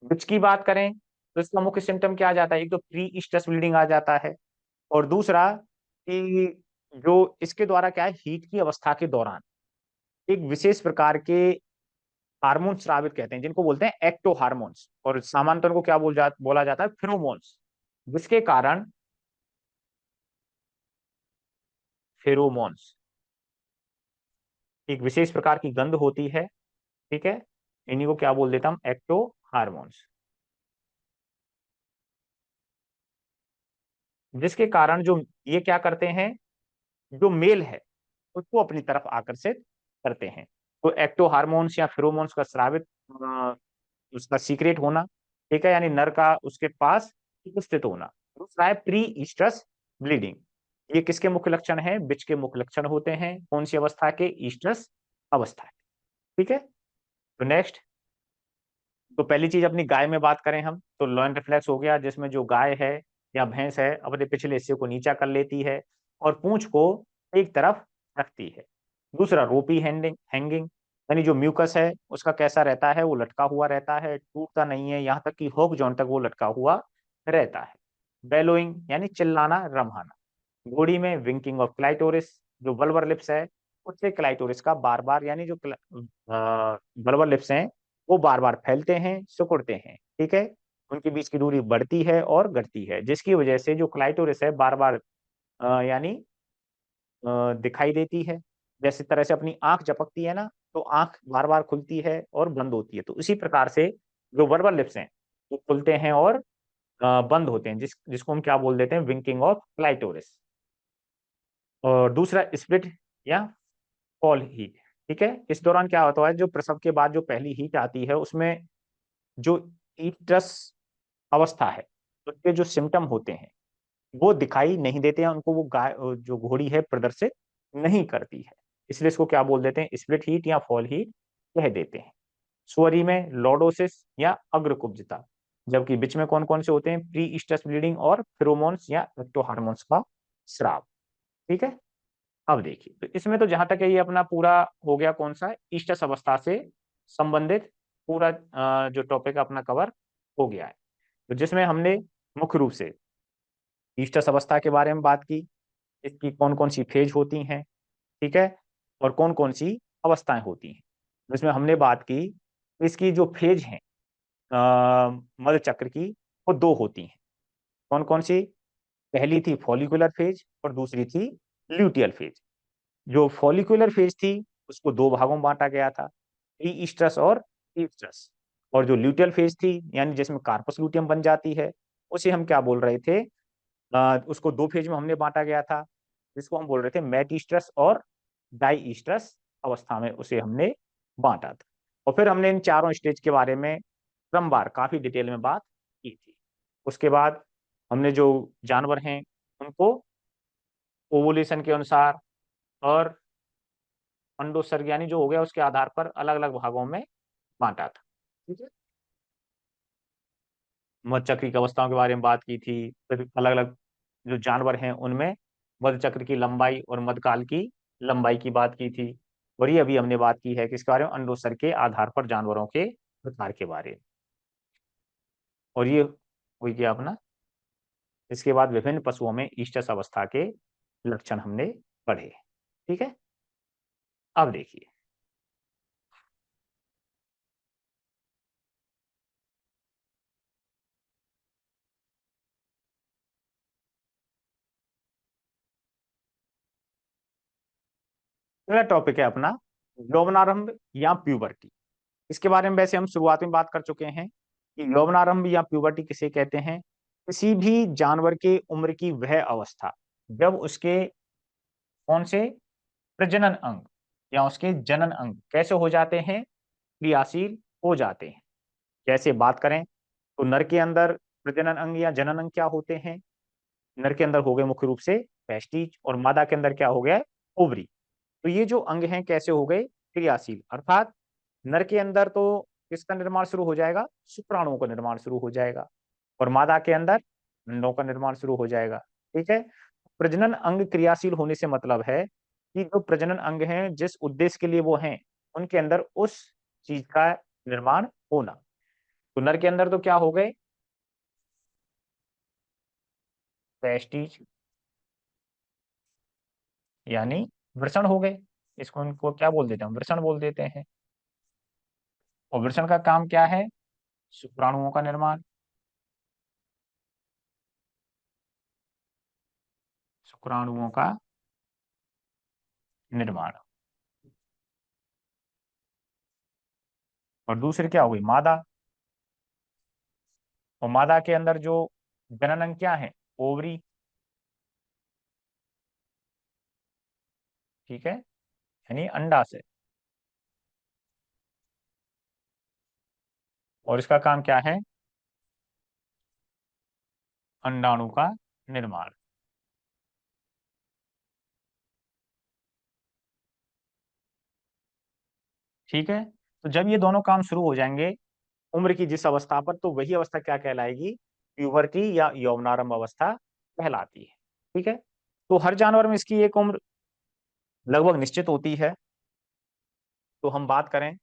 विच की बात करें तो इसका मुख्य सिम्टम क्या आ जाता है, एक तो प्री ईस्टस ब्लीडिंग आ जाता है, और दूसरा कि जो इसके द्वारा क्या है, हीट की अवस्था के दौरान एक विशेष प्रकार के हार्मोन स्रावित कहते हैं, जिनको बोलते हैं एक्टो हार्मोन्स, और सामान्यतः को क्या बोला जाता है, फेरोमोन्स, जिसके कारण, फेरोमोन्स एक विशेष प्रकार की गंध होती है। ठीक है, इन्हीं को क्या बोल देता हम, एक्टो हार्मोन्स, जिसके कारण जो ये क्या करते हैं, जो मेल है उसको अपनी तरफ आकर्षित करते हैं। तो एक्टो हार्मोन्स या फेरोमोन्स का स्रावित उसका सीक्रेट होना, ठीक है, यानी नर का उसके पास उपस्थित होना। दूसरा है प्री ईस्ट्रस ब्लीडिंग। ये किसके मुख्य लक्षण है, बिच के मुख्य लक्षण होते हैं, कौन सी अवस्था के, ईस्ट्रस अवस्था है। ठीक है, तो नेक्स्ट, तो पहली चीज अपनी गाय में बात करें हम, तो लॉइन रिफ्लेक्स हो गया, जिसमें जो गाय है या भैंस है अपने पिछले हिस्से को नीचा कर लेती है और पूंछ को एक तरफ रखती है। दूसरा रोपी हैंगिंग हैंगिंग, यानी जो म्यूकस है उसका कैसा रहता है, वो लटका हुआ रहता है, टूटता नहीं है, यहाँ तक कि होक जॉइंट तक वो लटका हुआ रहता है। बेलोइंग यानी चिल्लाना, रम्हाना। घोड़ी में विंकिंग ऑफ क्लाइटोरिस, जो वल्वर लिप्स है उससे क्लाइटोरिस का बार बार, यानी जो वल्वर लिप्स हैं वो बार बार फैलते हैं, सिकुड़ते हैं। ठीक है, उनके बीच की दूरी बढ़ती है और घटती है, जिसकी वजह से जो क्लाइटोरिस है बार बार यानी दिखाई देती है। जैसे तरह से अपनी आंख झपकती है ना, तो आंख बार बार खुलती है और बंद होती है, तो इसी प्रकार से जो वर्बल लिप्स हैं वो खुलते हैं और बंद होते हैं, जिसको हम क्या बोल देते हैं, विंकिंग ऑफ क्लाइटोरिस। और दूसरा स्प्लिट या फॉल हीट। ठीक है, इस दौरान क्या होता है, जो प्रसव के बाद जो पहली हीट आती है उसमें जो ईटस अवस्था है उसके जो सिम्टम होते हैं वो दिखाई नहीं देते हैं, उनको वो गाय जो घोड़ी है प्रदर्शित नहीं करती है, इसलिए इसको क्या बोल देते हैं, स्प्लिट हीट या फॉल हीट कह देते हैं। सुअरी में लॉर्डोसिस या अग्रकुब्जता, जबकि बीच में कौन कौन से होते हैं, प्री ईस्टस ब्लीडिंग और फेरोमोन्स या एक्टोहार्मोन्स का स्राव। ठीक है, अब देखिए, तो इसमें तो जहां तक है ये अपना पूरा हो गया, कौन सा, ईस्टस अवस्था से संबंधित पूरा जो टॉपिक अपना कवर हो गया है। तो जिसमें हमने मुख्य रूप से ईस्टस अवस्था के बारे में बात की, इसकी कौन कौन सी फेज होती हैं, ठीक है, और कौन कौन सी अवस्थाएं होती हैं। जिसमें हमने बात की, इसकी जो फेज हैं मध चक्र की, वो दो होती हैं। कौन कौन सी, पहली थी फॉलिकुलर फेज और दूसरी थी ल्यूटियल फेज। जो फॉलिकुलर फेज थी उसको दो भागों में बांटा गया था, ई ईस्ट्रस और ईस्ट्रस। और जो ल्यूटियल फेज थी, यानी जिसमें कार्पस लूटियम बन जाती है, उसे हम क्या बोल रहे थे, उसको दो फेज में हमने बांटा गया था, जिसको हम बोल रहे थे मेट ईस्ट्रस और डाई ईस्ट्रस अवस्था में उसे हमने बांटा था। और फिर हमने इन चारों स्टेज के बारे में क्रमवार काफी डिटेल में बात की थी। उसके बाद हमने जो जानवर हैं उनको ओवुलेशन के अनुसार और अंडोत्सर्ग यानी जो हो गया उसके आधार पर अलग अलग भागों में बांटा था। ठीक है, मधचक्री की अवस्थाओं के बारे में बात की थी, फिर अलग अलग जो जानवर हैं उनमें मध चक्र की लंबाई और मधकाल की लंबाई की बात की थी। और ये अभी हमने बात की है किसके बारे में, अंडोत्सर्ग के आधार पर जानवरों के प्रकार के बारे में। और ये हो गया अपना। इसके बाद विभिन्न पशुओं में ईस्टस अवस्था के लक्षण हमने पढ़े। ठीक है, अब देखिए अगला टॉपिक है अपना यौवनारंभ या प्यूबर्टी। इसके बारे में वैसे हम शुरुआत में बात कर चुके हैं कि यौवनारंभ या प्यूबर्टी किसे कहते हैं। किसी भी जानवर के उम्र की वह अवस्था जब उसके कौन से प्रजनन अंग या उसके जनन अंग कैसे हो जाते हैं, क्रियाशील हो जाते हैं। जैसे बात करें तो नर के अंदर प्रजनन अंग या जनन अंग क्या होते हैं। नर के अंदर हो गए मुख्य रूप से टेस्टिज, और मादा के अंदर क्या हो गया, ओवरी। तो ये जो अंग हैं कैसे हो गए, क्रियाशील। अर्थात नर के अंदर तो किसका निर्माण शुरू हो जाएगा, शुक्राणुओं का निर्माण शुरू हो जाएगा, और मादा के अंदर अंडों का निर्माण शुरू हो जाएगा। ठीक है, प्रजनन अंग क्रियाशील होने से मतलब है कि जो प्रजनन अंग हैं जिस उद्देश्य के लिए वो हैं उनके अंदर उस चीज का निर्माण होना। तो नर के अंदर तो क्या हो गए, वेस्टीज यानी वृषण हो गए। इसको इनको क्या बोल देते हैं, वृषण बोल देते हैं। और वृषण का काम क्या है, शुक्राणुओं का निर्माण, शुक्राणुओं का निर्माण। और दूसरी क्या हो गई, मादा। और मादा के अंदर जो जनन अंग क्या है, ओवरी। ठीक है, यानी अंडा से। और इसका काम क्या है, अंडाणु का निर्माण। ठीक है, तो जब ये दोनों काम शुरू हो जाएंगे उम्र की जिस अवस्था पर, तो वही अवस्था क्या कहलाएगी, प्यूबर्टी या यौवनारंभ अवस्था कहलाती है। ठीक है, तो हर जानवर में इसकी एक उम्र लगभग निश्चित होती है। तो हम बात करें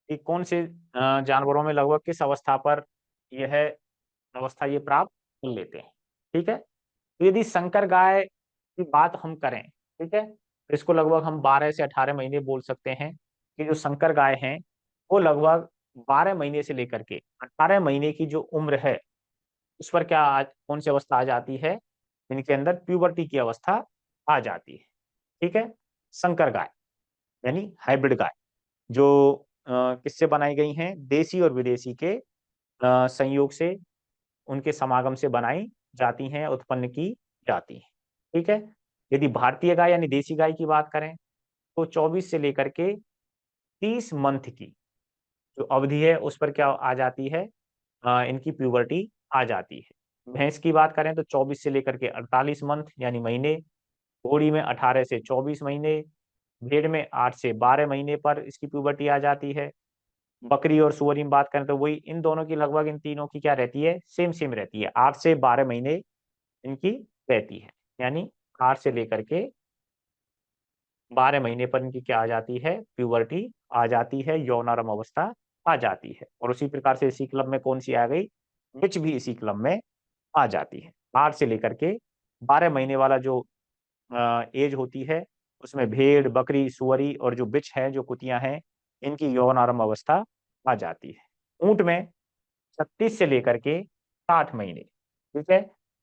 कि कौन से जानवरों में लगभग किस अवस्था पर यह अवस्था ये प्राप्त कर लेते हैं। ठीक है, तो यदि संकर गाय की बात हम करें, ठीक है, तो इसको लगभग हम 12 से 18 महीने बोल सकते हैं कि जो संकर गाय हैं वो लगभग 12 महीने से लेकर के 18 महीने की जो उम्र है उस पर क्या कौन सी अवस्था आ जाती है, इनके अंदर प्यूबर्टी की अवस्था आ जाती है। ठीक है, संकर गाय यानी हाइब्रिड गाय जो किससे बनाई गई हैं, देसी और विदेशी के संयोग से, उनके समागम से बनाई जाती हैं, उत्पन्न की जाती हैं। ठीक है, यदि भारतीय गाय यानी देसी गाय की बात करें तो 24 से लेकर के 30 मंथ की जो अवधि है उस पर क्या आ जाती है, इनकी प्यूबर्टी आ जाती है। भैंस की बात करें तो 24 से लेकर के 48 मंथ यानी महीने, घोड़ी में 18 से 24 महीने, भेड़ में 8 से 12 महीने पर इसकी प्यूबर्टी आ जाती है। बकरी और सुअर में बात करें तो वही इन दोनों की लगभग, इन तीनों की क्या रहती है, सेम सेम रहती है, 8 से 12 महीने इनकी रहती है। यानी 8 से लेकर के 12 महीने पर इनकी क्या आ जाती है, प्यूबर्टी आ जाती है, यौनारंभ अवस्था आ जाती है। और उसी प्रकार से इसी क्लब में कौन सी आ गई, बिच भी इसी क्लब में आ जाती है। 8 से लेकर के 12 महीने वाला जो एज होती है उसमें भेड़, बकरी, सुअरी और जो बिच है, जो कुतियां हैं, इनकी यौनारंभ अवस्था आ जाती है। ऊंट में 36 से लेकर के 60 महीने, ठीक है,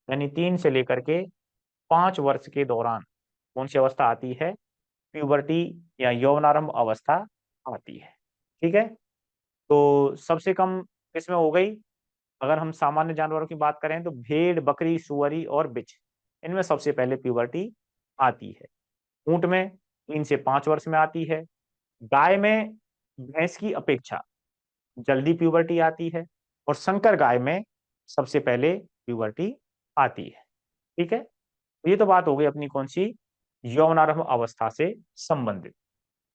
यानी 3 से लेकर के 5 वर्ष के दौरान कौन सी अवस्था आती है, प्यूबर्टी या यौवनारंभ अवस्था आती है। ठीक है, तो सबसे कम इसमें हो गई। अगर हम सामान्य जानवरों की बात करें तो भेड़, बकरी, सुअरी और बिच, इनमें सबसे पहले प्यूबर्टी आती है। ऊंट में 3 से 5 वर्ष में आती है। गाय में भैंस की अपेक्षा जल्दी प्यूबर्टी आती है। और संकर गाय में सबसे पहले प्यूबर्टी आती है। ठीक है, तो ये तो बात हो गई अपनी कौन सी, यौवनारंभ अवस्था से संबंधित।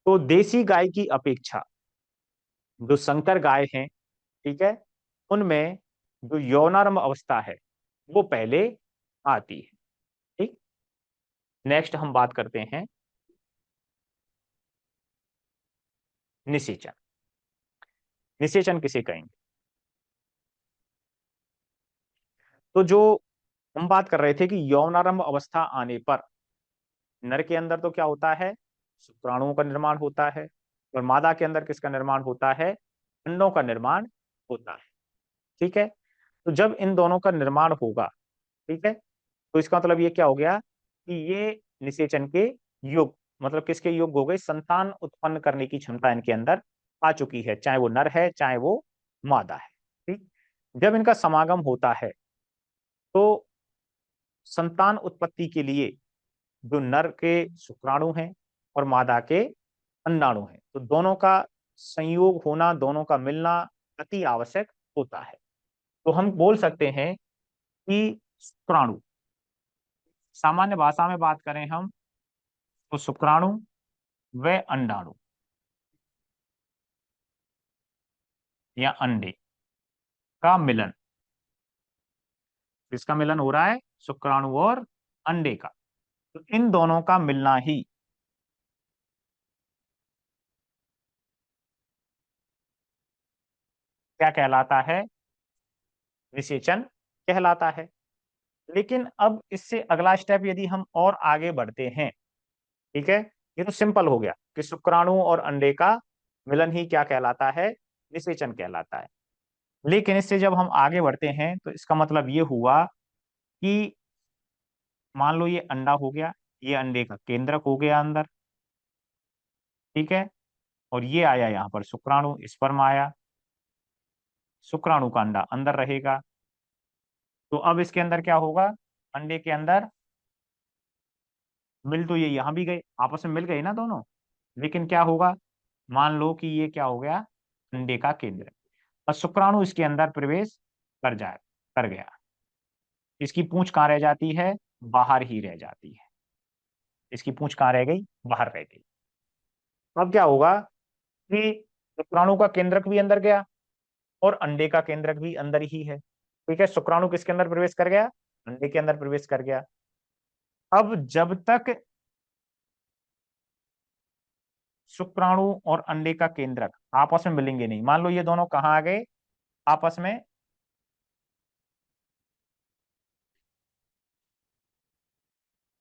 तो देसी गाय की अपेक्षा जो संकर गाय हैं, ठीक है, उनमें जो यौनारंभ अवस्था है वो पहले आती है। नेक्स्ट हम बात करते हैं निषेचन। निषेचन किसे कहेंगे? तो जो हम बात कर रहे थे कि यौनारंभ अवस्था आने पर नर के अंदर तो क्या होता है, शुक्राणुओं का निर्माण होता है, और मादा के अंदर किसका निर्माण होता है, अंडों का निर्माण होता है। ठीक है। तो जब इन दोनों का निर्माण होगा, ठीक है, तो इसका मतलब ये क्या हो गया कि ये निषेचन के युग, मतलब किसके युग हो गए, संतान उत्पन्न करने की क्षमता इनके अंदर आ चुकी है, चाहे वो नर है चाहे वो मादा है। ठीक। जब इनका समागम होता है तो संतान उत्पत्ति के लिए जो नर के शुक्राणु हैं और मादा के अंडाणु हैं, तो दोनों का संयोग होना, दोनों का मिलना अति आवश्यक होता है। तो हम बोल सकते हैं कि शुक्राणु, सामान्य भाषा में बात करें हम, तो शुक्राणु व अंडाणु या अंडे का मिलन, किसका मिलन हो रहा है, शुक्राणु और अंडे का, तो इन दोनों का मिलना ही क्या कहलाता है, निषेचन कहलाता है। लेकिन अब इससे अगला स्टेप यदि हम और आगे बढ़ते हैं, ठीक है, ये तो सिंपल हो गया कि शुक्राणु और अंडे का मिलन ही क्या कहलाता है, निषेचन कहलाता है। लेकिन इससे जब हम आगे बढ़ते हैं तो इसका मतलब ये हुआ कि मान लो ये अंडा हो गया, ये अंडे का केंद्रक हो गया अंदर, ठीक है, और ये आया यहाँ पर शुक्राणु, स्पर्म आया, शुक्राणु का अंडा अंदर रहेगा। तो अब इसके अंदर क्या होगा, अंडे के अंदर मिल तो ये यहां भी गए, आपस में मिल गए ना दोनों, लेकिन क्या होगा, मान लो कि ये क्या हो गया, अंडे का केंद्र, और शुक्राणु इसके अंदर प्रवेश कर जाए, कर गया, इसकी पूंछ कहाँ रह जाती है, बाहर ही रह जाती है, इसकी पूंछ कहाँ रह गई, बाहर रह गई। अब क्या होगा कि शुक्राणु का केंद्रक भी अंदर गया और अंडे का केंद्रक भी अंदर ही है, ठीक है, शुक्राणु किसके अंदर प्रवेश कर गया, अंडे के अंदर प्रवेश कर गया। अब जब तक शुक्राणु और अंडे का केंद्रक आपस में मिलेंगे नहीं, मान लो ये दोनों कहाँ आ गए, आपस में,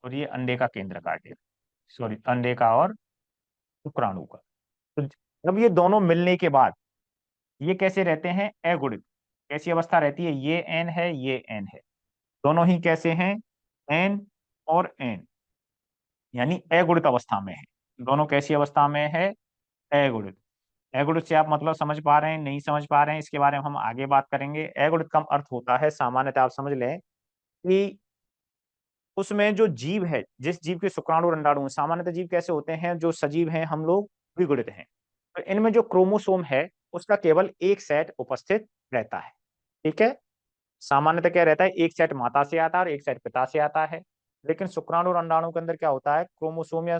और ये अंडे का केंद्रक आ गया, सॉरी, अंडे का और शुक्राणु का। तो जब ये दोनों मिलने के बाद ये कैसे रहते हैं, अगुणित, कैसी अवस्था रहती है, ये एन है, ये एन है, दोनों ही कैसे हैं, एन और एन, यानी अगुणित अवस्था में है, दोनों कैसी अवस्था में है, अगुणित। अगुणित से आप मतलब समझ पा रहे हैं, नहीं समझ पा रहे हैं, इसके बारे में हम आगे बात करेंगे। अगुणित का अर्थ होता है, सामान्यतः आप समझ लें कि उसमें जो जीव है, जिस जीव के शुक्राणु और अंडाणु हैं, सामान्यतः जीव कैसे होते हैं, जो सजीव हैं हम लोग द्विगुणित हैं, तो इनमें जो क्रोमोसोम है उसका केवल एक सेट उपस्थित रहता है, ठीक है, सामान्यतः क्या रहता है, एक सेट माता से आता है और एक सेट पिता से आता है। लेकिन शुक्राणु और अंडाणु के अंदर क्या होता है, क्रोमोसोम या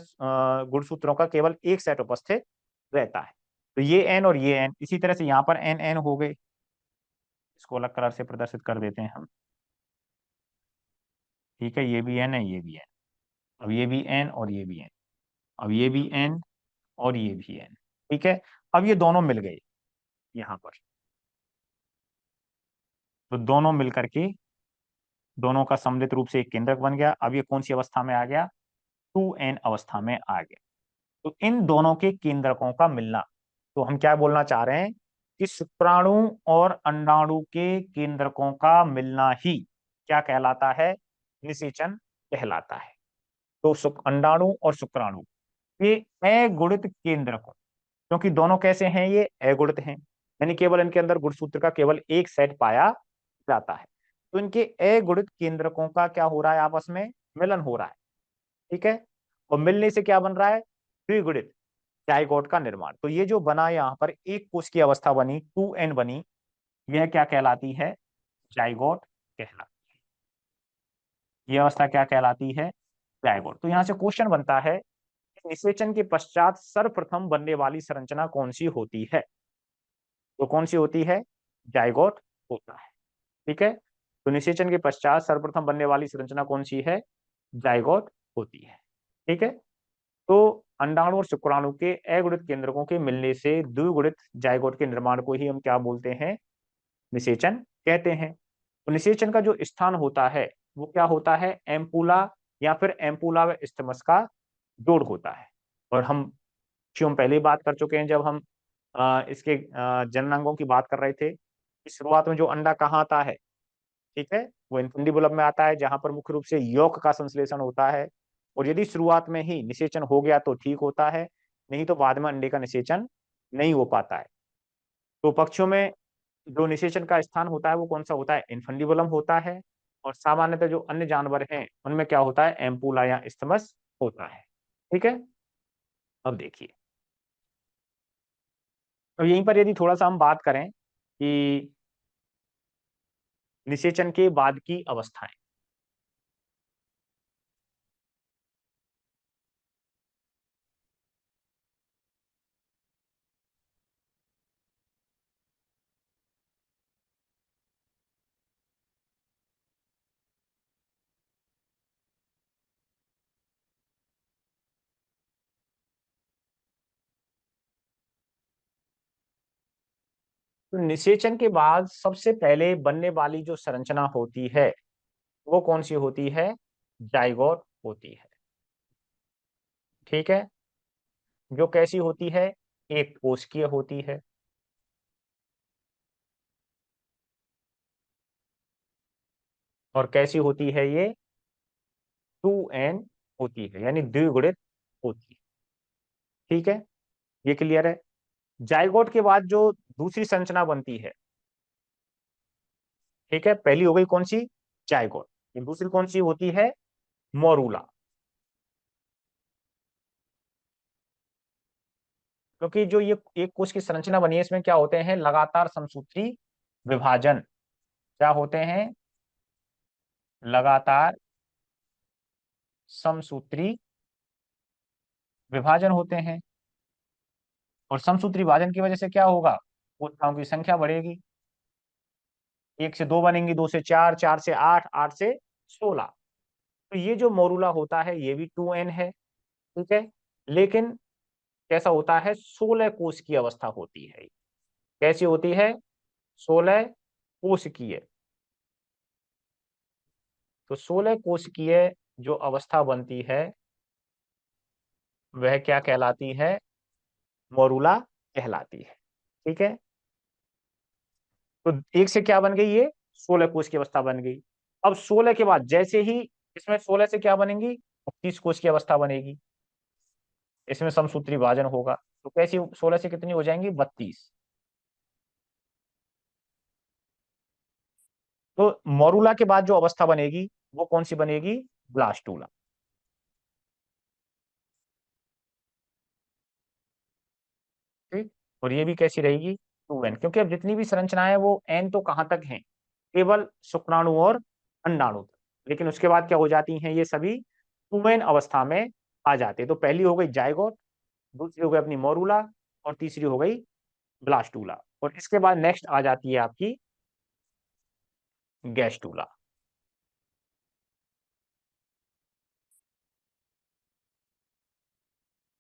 गुणसूत्रों का केवल एक सेट उपस्थित रहता है। तो ये एन और ये एन, इसी तरह से यहाँ पर एन एन हो गए, इसको अलग कलर से प्रदर्शित कर देते हैं हम, ठीक है, ये भी एन है, ये भी एन, अब ये भी एन और ये भी एन, अब ये भी एन और ये भी एन, ठीक है। अब ये दोनों मिल गए यहाँ पर, तो दोनों मिलकर के दोनों का सम्मिलित रूप से एक केंद्रक बन गया। अब ये कौन सी अवस्था में आ गया, 2n अवस्था में आ गया। तो इन दोनों के केंद्रकों का मिलना, तो हम क्या बोलना चाह रहे हैं कि शुक्राणु और अंडाणु के केंद्रकों का मिलना ही क्या कहलाता है, निषेचन कहलाता है। तो अंडाणु और शुक्राणु ये अगुणित केंद्रक, क्योंकि दोनों कैसे हैं, ये अगुणित हैं, यानी केवल इनके अंदर गुणसूत्र का केवल एक सेट पाया जाता है। तो इनके अगुणित केंद्रकों का क्या हो रहा है, आपस में मिलन हो रहा है, ठीक है, और मिलने से क्या बन रहा है, द्विगुणित जाइगोट का निर्माण। तो ये जो बना यहाँ पर एक कोश की अवस्था बनी, 2n बनी, यह क्या कहलाती है, जाइगोट कहलाती है। यह अवस्था क्या कहलाती है, जाइगोट। तो यहाँ से क्वेश्चन बनता है, निषेचन के पश्चात सर्वप्रथम बनने वाली संरचना कौन सी होती है, तो कौन सी होती है, जाइगोट होता है, ठीक है। तो निषेचन के पश्चात सर्वप्रथम बनने वाली संरचना कौन सी है, जाइगोट होती है। ठीक है, तो अंडाणु और शुक्राणु के अगुणित केंद्रकों के मिलने से द्विगुणित जायगोट के निर्माण को ही हम क्या बोलते हैं, निषेचन कहते हैं। तो निषेचन का जो स्थान होता है वो क्या होता है, एम्पुला या फिर एम्पुला व स्टमस का जोड़ होता है। और हम पहले ही बात कर चुके हैं, जब हम इसके जननांगों की बात कर रहे थे कि शुरुआत में जो अंडा कहाँ आता है, ठीक है, वो इनफुंडिबुलम में आता है, जहां पर मुख्य रूप से यौक का संश्लेषण होता है। और यदि शुरुआत में ही निषेचन हो गया तो ठीक होता है, नहीं तो बाद में अंडे का निषेचन नहीं हो पाता है। तो पक्षियों में जो निषेचन का स्थान होता है वो कौन सा होता है, इनफंडिबुलम होता है। और सामान्यतः जो अन्य जानवर हैं उनमें क्या होता है, एम्पुला या इस्थमस होता है। ठीक है, अब देखिए, अब यहीं पर यदि थोड़ा सा हम बात करें कि निषेचन के बाद की अवस्थाएं। तो निषेचन के बाद सबसे पहले बनने वाली जो संरचना होती है वो कौन सी होती है, जाइगोट होती है। ठीक है, जो कैसी होती है, एक कोशिकीय होती है। और कैसी होती है ये, 2n होती है, यानी द्विगुणित होती है। ठीक है, ये क्लियर है। जाइगोट के बाद जो दूसरी संरचना बनती है, ठीक है, पहली हो गई कौन सी, जाइगोट, ये दूसरी कौन सी होती है, मोरूला। क्योंकि जो ये एक कोश की संरचना बनी है इसमें क्या होते हैं, लगातार समसूत्री विभाजन, क्या होते हैं, लगातार समसूत्री विभाजन होते हैं। और समसूत्री विभाजन की वजह से क्या होगा, कोशिकाओं की संख्या बढ़ेगी, एक से दो बनेंगी, दो से चार, चार से आठ, आठ से 16। तो ये जो मोरूला होता है ये भी 2n है। ठीक है, लेकिन कैसा होता है, 16 कोश की अवस्था होती है। कैसी होती है, 16 कोशिकीय। तो 16 कोशिकीय जो अवस्था बनती है वह क्या कहलाती है, मोरूला कहलाती है। ठीक है, तो एक से क्या बन गई, ये 16 कोश की अवस्था बन गई। अब 16 के बाद जैसे ही इसमें 16 से क्या बनेंगी, 32 कोश की अवस्था बनेगी, इसमें समसूत्री विभाजन होगा। तो कैसी 16 से कितनी हो जाएंगी, 32। तो मोरूला के बाद जो अवस्था बनेगी वो कौन सी बनेगी, ब्लास्टूला। ठीक, और ये भी कैसी रहेगी, 2n, क्योंकि अब जितनी भी संरचनाएं हैं वो n तो कहां तक हैं, केवल शुक्राणु और अंडाणु तक। लेकिन उसके बाद क्या हो जाती हैं, ये सभी 2n अवस्था में आ जाते हैं। तो पहली हो गई जाइगोट, दूसरी हो गई अपनी मोरूला, और तीसरी हो गई ब्लास्टूला। और इसके बाद नेक्स्ट आ जाती है आपकी गैस्टूला।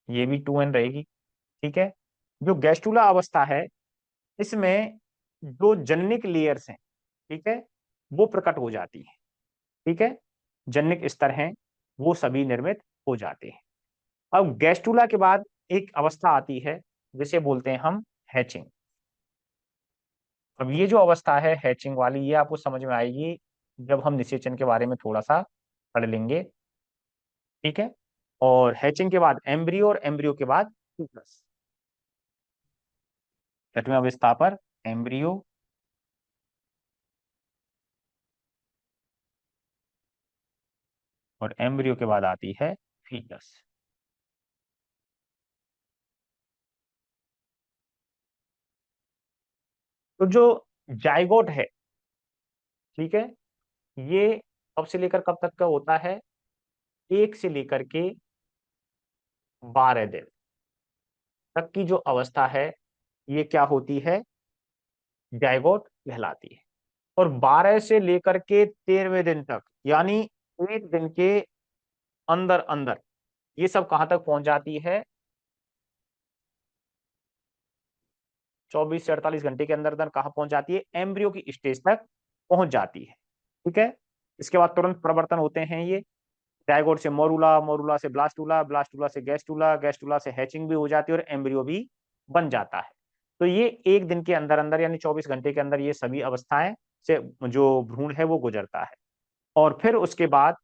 ये भी 2n रहेगी। ठीक है, जो गैस्टूला अवस्था है इसमें जो जनिक लेयर्स हैं, ठीक है, वो प्रकट हो जाती है। ठीक है, जनिक स्तर हैं वो सभी निर्मित हो जाते हैं। अब गैस्टूला के बाद एक अवस्था आती है जिसे बोलते हैं हम हैचिंग। अब ये जो अवस्था है हैचिंग वाली, ये आपको समझ में आएगी जब हम निषेचन के बारे में थोड़ा सा पढ़ लेंगे। ठीक है, और हैचिंग के बाद एम्ब्रियो, और एम्ब्रियो के बाद फीटस। छठवें अवस्था पर एम्ब्रियो, और एम्ब्रियो के बाद आती है फीटस। तो जो जाइगोट है, ठीक है, ये कब से लेकर कब तक का होता है, एक से लेकर के 12 दिन तक की जो अवस्था है ये क्या होती है, जाइगोट कहलाती है। और 12 से लेकर के 13वें दिन तक, यानी एक दिन के अंदर अंदर ये सब कहां तक पहुंच जाती है? 24 से 48 घंटे के अंदर अंदर कहां पहुंच जाती है? एम्ब्रियो की स्टेज तक पहुंच जाती है। ठीक है। इसके बाद तुरंत प्रवर्तन होते हैं ये, जायगोट से मोरूला, मोरूला से ब्लास्टूला, ब्लास्टूला से गैस्टूला, गैस्टूला से हैचिंग भी हो जाती है और एम्ब्रियो भी बन जाता है। तो ये एक दिन के अंदर अंदर यानी 24 घंटे के अंदर ये सभी अवस्थाएं से जो भ्रूण है वो गुजरता है। और फिर उसके बाद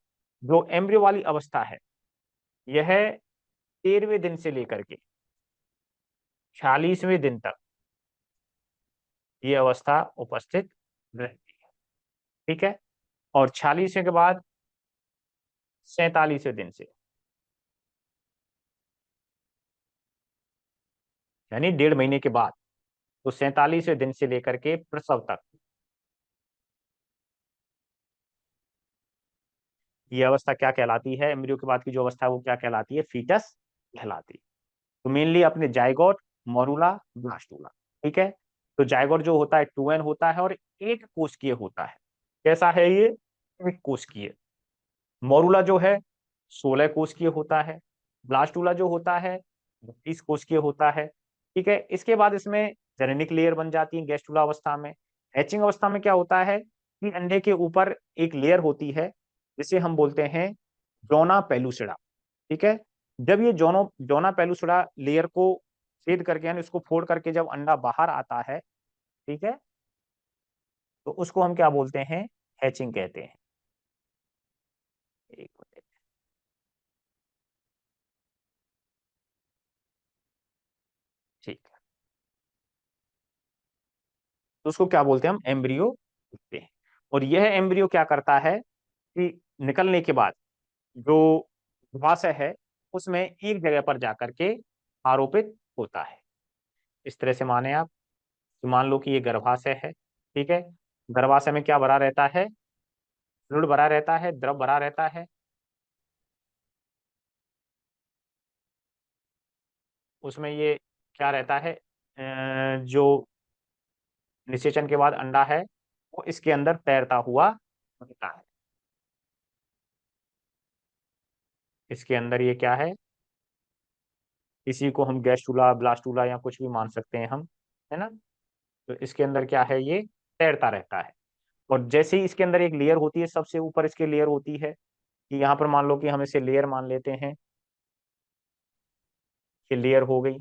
जो एम्ब्रियो वाली अवस्था है यह 13वें दिन से लेकर के 46वें दिन तक ये अवस्था उपस्थित रहती है। ठीक है। और 46वें के बाद 47वें दिन से यानी 1.5 महीने के बाद, तो 47वें दिन से लेकर के प्रसव तक ये अवस्था क्या कहलाती है? एम्ब्रियो के बाद की जो अवस्था है वो क्या कहलाती है? फीटस कहलाती है। तो मेनली अपने जायगोट, मोरूला, ब्लास्टूला। ठीक है। तो जायगोट जो होता है 2n होता है और एक कोशिकीय होता है। कैसा है ये? एक कोशिकीय। मोरूला जो है 16 कोशिकीय होता है। ब्लास्टूला जो होता है 32 कोशिकीय होता है। ठीक है। इसके बाद इसमें जेनेटिक लेयर बन जाती है गैस्ट्रुला अवस्था में। हैचिंग अवस्था में क्या होता है कि अंडे के ऊपर एक लेयर होती है जिसे हम बोलते हैं जोना पेलुसिडा। ठीक है। जब ये जोना पेलुसिडा लेयर को छेद करके यानी उसको फोड़ करके जब अंडा बाहर आता है, ठीक है, तो उसको हम क्या बोलते हैं? हैचिंग कहते हैं। एक मिनट। ठीक है। तो उसको क्या बोलते हैं? हम एम्ब्रियो बोलते हैं। और यह एम्ब्रियो क्या करता है कि निकलने के बाद जो गर्भाशय है उसमें एक जगह पर जाकर के आरोपित होता है। इस तरह से माने आप कि मान लो कि ये गर्भाशय है। ठीक है। गर्भाशय में क्या भरा रहता है? फ्लूइड भरा रहता है, द्रव भरा रहता है। उसमें ये क्या रहता है? जो निषेचन के बाद अंडा है वो इसके अंदर तैरता हुआ होता है। इसके अंदर ये क्या है? इसी को हम गैस्ट्रुला, ब्लास्टूला या कुछ भी मान सकते हैं हम, है ना? तो इसके अंदर क्या है? ये तैरता रहता है। और जैसे ही इसके अंदर एक लेयर होती है, सबसे ऊपर इसके लेयर होती है कि यहाँ पर मान लो कि हम इसे लेयर मान लेते हैं, ये लेयर हो गई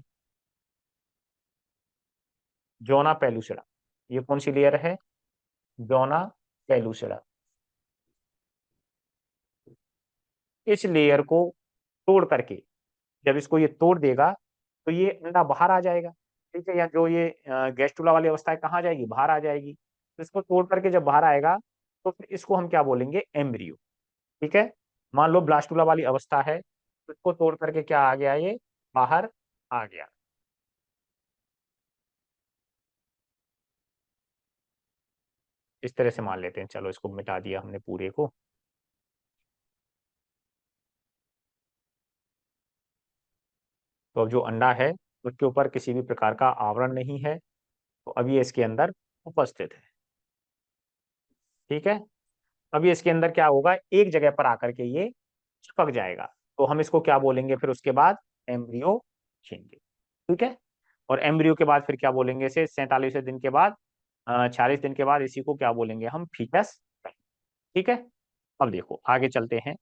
जोना पेलुसिडा। ये कौन सी लेयर है? Zona pellucida. इस लेयर को तोड़ करके जब इसको ये तोड़ देगा तो ये अंडा बाहर आ जाएगा। ठीक है। या जो ये गैस्ट्रुला वाली अवस्था है कहाँ जाएगी? बाहर आ जाएगी। तो इसको तोड़ करके जब बाहर आएगा तो फिर इसको हम क्या बोलेंगे? एम्ब्रियो। ठीक है। मान लो ब्लास्टुला वाली अवस्था है तो इसको तोड़ करके क्या आ गया? ये बाहर आ गया। इस तरह से मान लेते हैं। चलो इसको मिटा दिया हमने पूरे को। तो अब जो अंडा है उसके ऊपर किसी भी प्रकार का आवरण नहीं है, तो अब ये इसके अंदर उपस्थित है। ठीक है। अब ये इसके अंदर क्या होगा? एक जगह पर आकर के ये चिपक जाएगा। तो हम इसको क्या बोलेंगे फिर उसके बाद? एम्ब्रियो खींचेंगे। ठीक है। और एम्ब्रियो के बाद फिर क्या बोलेंगे? इसे 47वें दिन के बाद, 46 दिन के बाद इसी को क्या बोलेंगे हम? फीटस। ठीक है। अब देखो आगे चलते हैं।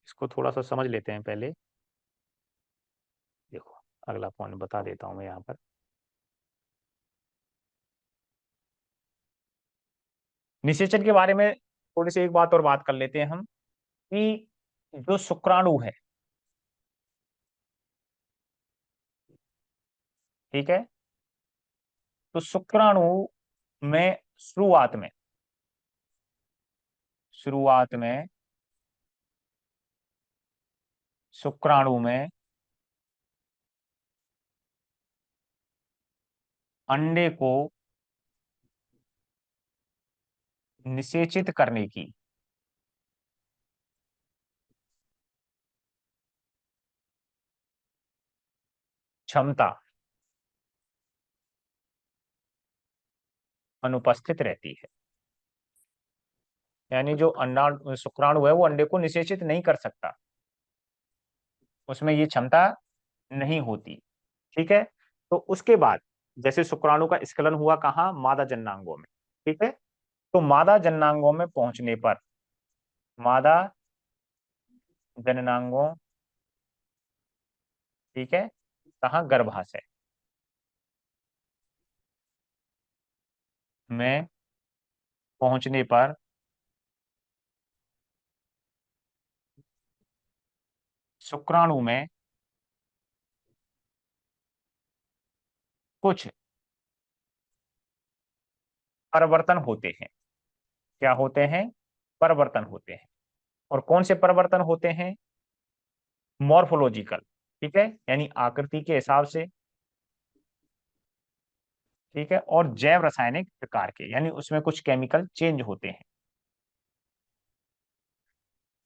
इसको थोड़ा सा समझ लेते हैं पहले। देखो अगला पॉइंट बता देता हूं मैं यहाँ पर। निषेचन के बारे में थोड़ी सी एक बात और बात कर लेते हैं हम कि जो शुक्राणु है, ठीक है, तो शुक्राणु में शुरुआत में शुक्राणु में अंडे को निषेचित करने की क्षमता अनुपस्थित रहती है। यानी जो अंडा शुक्राणु है वो अंडे को निषेचित नहीं कर सकता, उसमें ये क्षमता नहीं होती। ठीक है। तो उसके बाद जैसे शुक्राणु का स्खलन हुआ कहाँ, मादा जननांगों में। ठीक है। तो मादा जननांगों में पहुंचने पर, मादा जननांगों, ठीक है, कहाँ, गर्भाशय में पहुंचने पर शुक्राणु में कुछ परिवर्तन होते हैं। क्या होते हैं, परिवर्तन होते हैं। और कौन से परिवर्तन होते हैं, मॉर्फोलॉजिकल, ठीक है, यानी आकृति के हिसाब से, ठीक है, और जैव रासायनिक प्रकार के, यानी उसमें कुछ केमिकल चेंज होते हैं।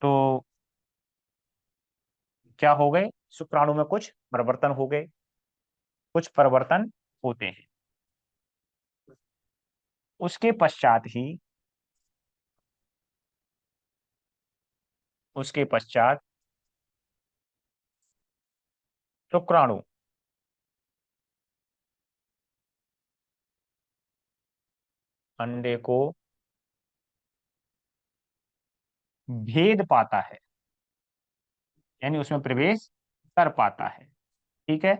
तो क्या हो गए, शुक्राणु में कुछ परिवर्तन हो गए, कुछ परिवर्तन होते हैं। उसके पश्चात ही, उसके पश्चात शुक्राणु अंडे को भेद पाता है, यानी उसमें प्रवेश कर पाता है। ठीक है।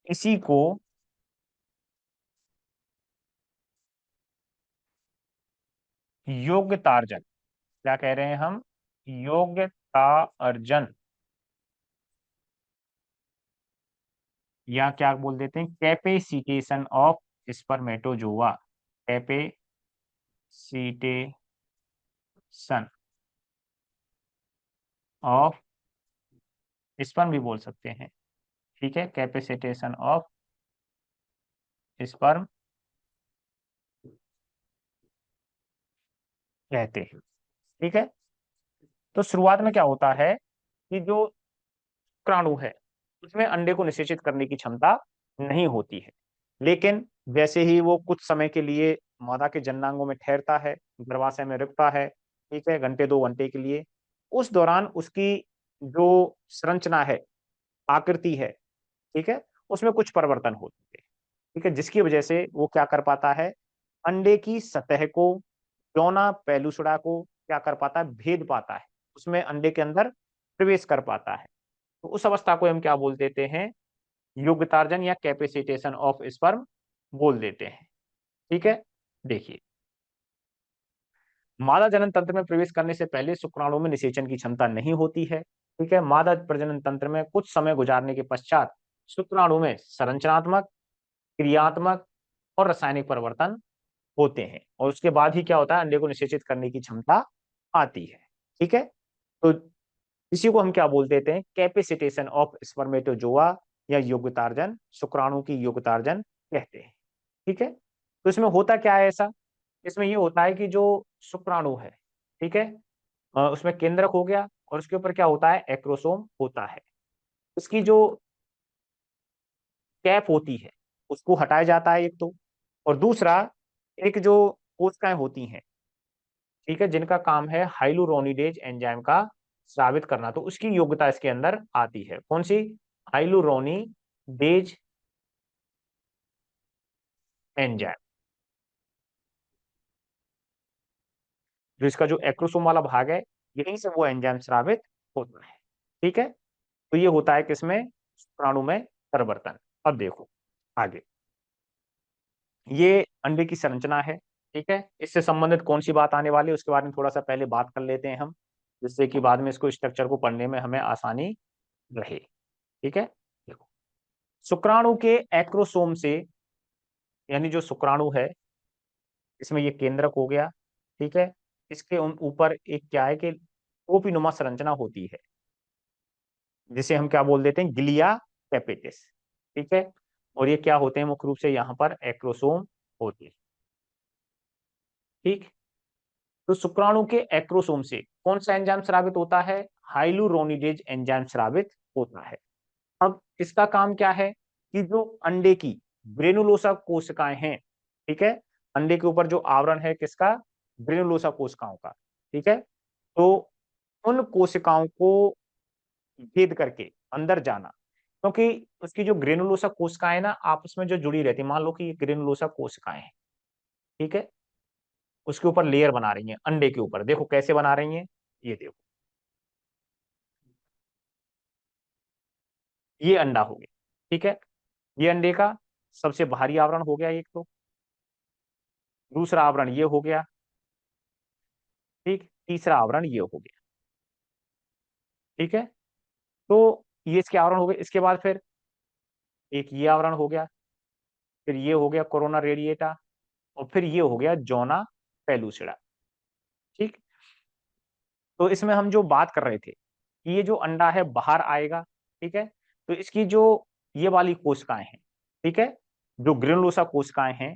इसी को योग्यतार्जन, क्या कह रहे हैं हम, योग्यता अर्जन, या क्या बोल देते हैं, capacitation of spermatozoa, capacitation of sperm भी बोल सकते हैं। ठीक है, कैपेसिटेशन ऑफ स्पर्म कहते हैं। ठीक है। तो शुरुआत में क्या होता है कि जो शुक्राणु है उसमें अंडे को निषेचित करने की क्षमता नहीं होती है, लेकिन वैसे ही वो कुछ समय के लिए मादा के जननांगों में ठहरता है, गर्भाशय में रुकता है, ठीक है, घंटे 2 घंटे के लिए। उस दौरान उसकी जो संरचना है, आकृति है, ठीक है, उसमें कुछ परिवर्तन होते हैं। ठीक है, जिसकी वजह से वो क्या कर पाता है, अंडे की सतह को, डोना पैलुसड़ा को क्या कर पाता है, भेद पाता है, उसमें अंडे के अंदर प्रवेश कर पाता है। तो उस अवस्था को हम क्या बोल देते हैं, योग्यतार्जन या कैपेसिटेशन ऑफ स्पर्म बोल देते हैं। ठीक है। देखिए, मादा जनन तंत्र में प्रवेश करने से पहले शुक्राणु में निषेचन की क्षमता नहीं होती है। ठीक है। मादा प्रजनन तंत्र में कुछ समय गुजारने के पश्चात शुक्राणु में संरचनात्मक, क्रियात्मक और रासायनिक परिवर्तन होते हैं, और उसके बाद ही क्या होता है, अंडे को निषेचित करने की क्षमता आती है। ठीक है। तो इसी को हम क्या बोल देते हैं, कैपेसिटेशन ऑफ स्पर्मेटोजोआ, या योग्यतार्जन, शुक्राणु की योग्यतार्जन कहते हैं। ठीक है। तो इसमें होता क्या है ऐसा, इसमें ये होता है कि जो शुक्राणु है, ठीक है, उसमें केंद्रक हो गया, और उसके ऊपर क्या होता है, एक्रोसोम होता है। इसकी जो कैप होती है उसको हटाया जाता है एक तो, और दूसरा, एक जो कोशिकाएं होती हैं, ठीक है, जिनका काम है हाइलुरोनिडेज एंजाइम का स्रावित करना, तो उसकी योग्यता इसके अंदर आती है। कौन सी, हाइलुरोनिडेज एंजाइम, जो इसका जो एक्रोसोम वाला भाग है, यहीं से वो एंजाइम स्रावित होता है। ठीक है। तो ये होता है किसमें, शुक्राणु में परिवर्तन। अब देखो आगे, ये अंडे की संरचना है। ठीक है। इससे संबंधित कौन सी बात आने वाली है उसके बारे में थोड़ा सा पहले बात कर लेते हैं हम, जिससे कि बाद में इसको स्ट्रक्चर को पढ़ने में हमें आसानी रहे। ठीक है। देखो, शुक्राणु के एक्रोसोम से, यानी जो शुक्राणु है इसमें ये केंद्रक हो गया, ठीक है, इसके ऊपर एक क्या है कि टोपीनुमा संरचना होती है, जिसे हम क्या बोल देते हैं, गिलिया कैपिटिस। ठीक है। और ये क्या होते हैं, मुख्य रूप से यहाँ पर एक्रोसोम होते हैं। ठीक। तो शुक्राणु के एक्रोसोम से कौन सा एंजाइम स्रावित होता है, हाइलुरोनिडेज एंजाइम स्रावित होता है। अब इसका काम क्या है कि जो अंडे की ग्रेनुलोसा कोशिकाएं हैं, ठीक है, अंडे के ऊपर जो आवरण है किसका, ग्रेनुलोसा कोशिकाओं का, ठीक है। तो उन कोशिकाओं को भेद करके अंदर जाना, क्योंकि उसकी जो ग्रेनुलोसा कोशिकाएं ना आपस में जो जुड़ी रहती है, मान लो कि ये ग्रेनुलोसा कोशिकाएं हैं, ठीक है, उसके ऊपर लेयर बना रही हैं अंडे के ऊपर, देखो कैसे बना रही हैं, ये देखो, ये अंडा हो गया, ठीक है, ये अंडे का सबसे बाहरी आवरण हो गया एक, तो दूसरा आवरण ये हो गया, ठीक, तीसरा आवरण ये हो गया, ठीक है। तो ये इसके आवरण हो गए, इसके बाद फिर एक ये आवरण हो गया, फिर ये हो गया कोरोना रेडिएटा, और फिर ये हो गया जोना पेलुसिडा, ठीक। तो इसमें हम जो बात कर रहे थे कि ये जो अंडा है बाहर आएगा, ठीक है, तो इसकी जो ये वाली कोशिकाएं हैं, ठीक है, जो ग्रेनुलोसा कोशिकाएं हैं,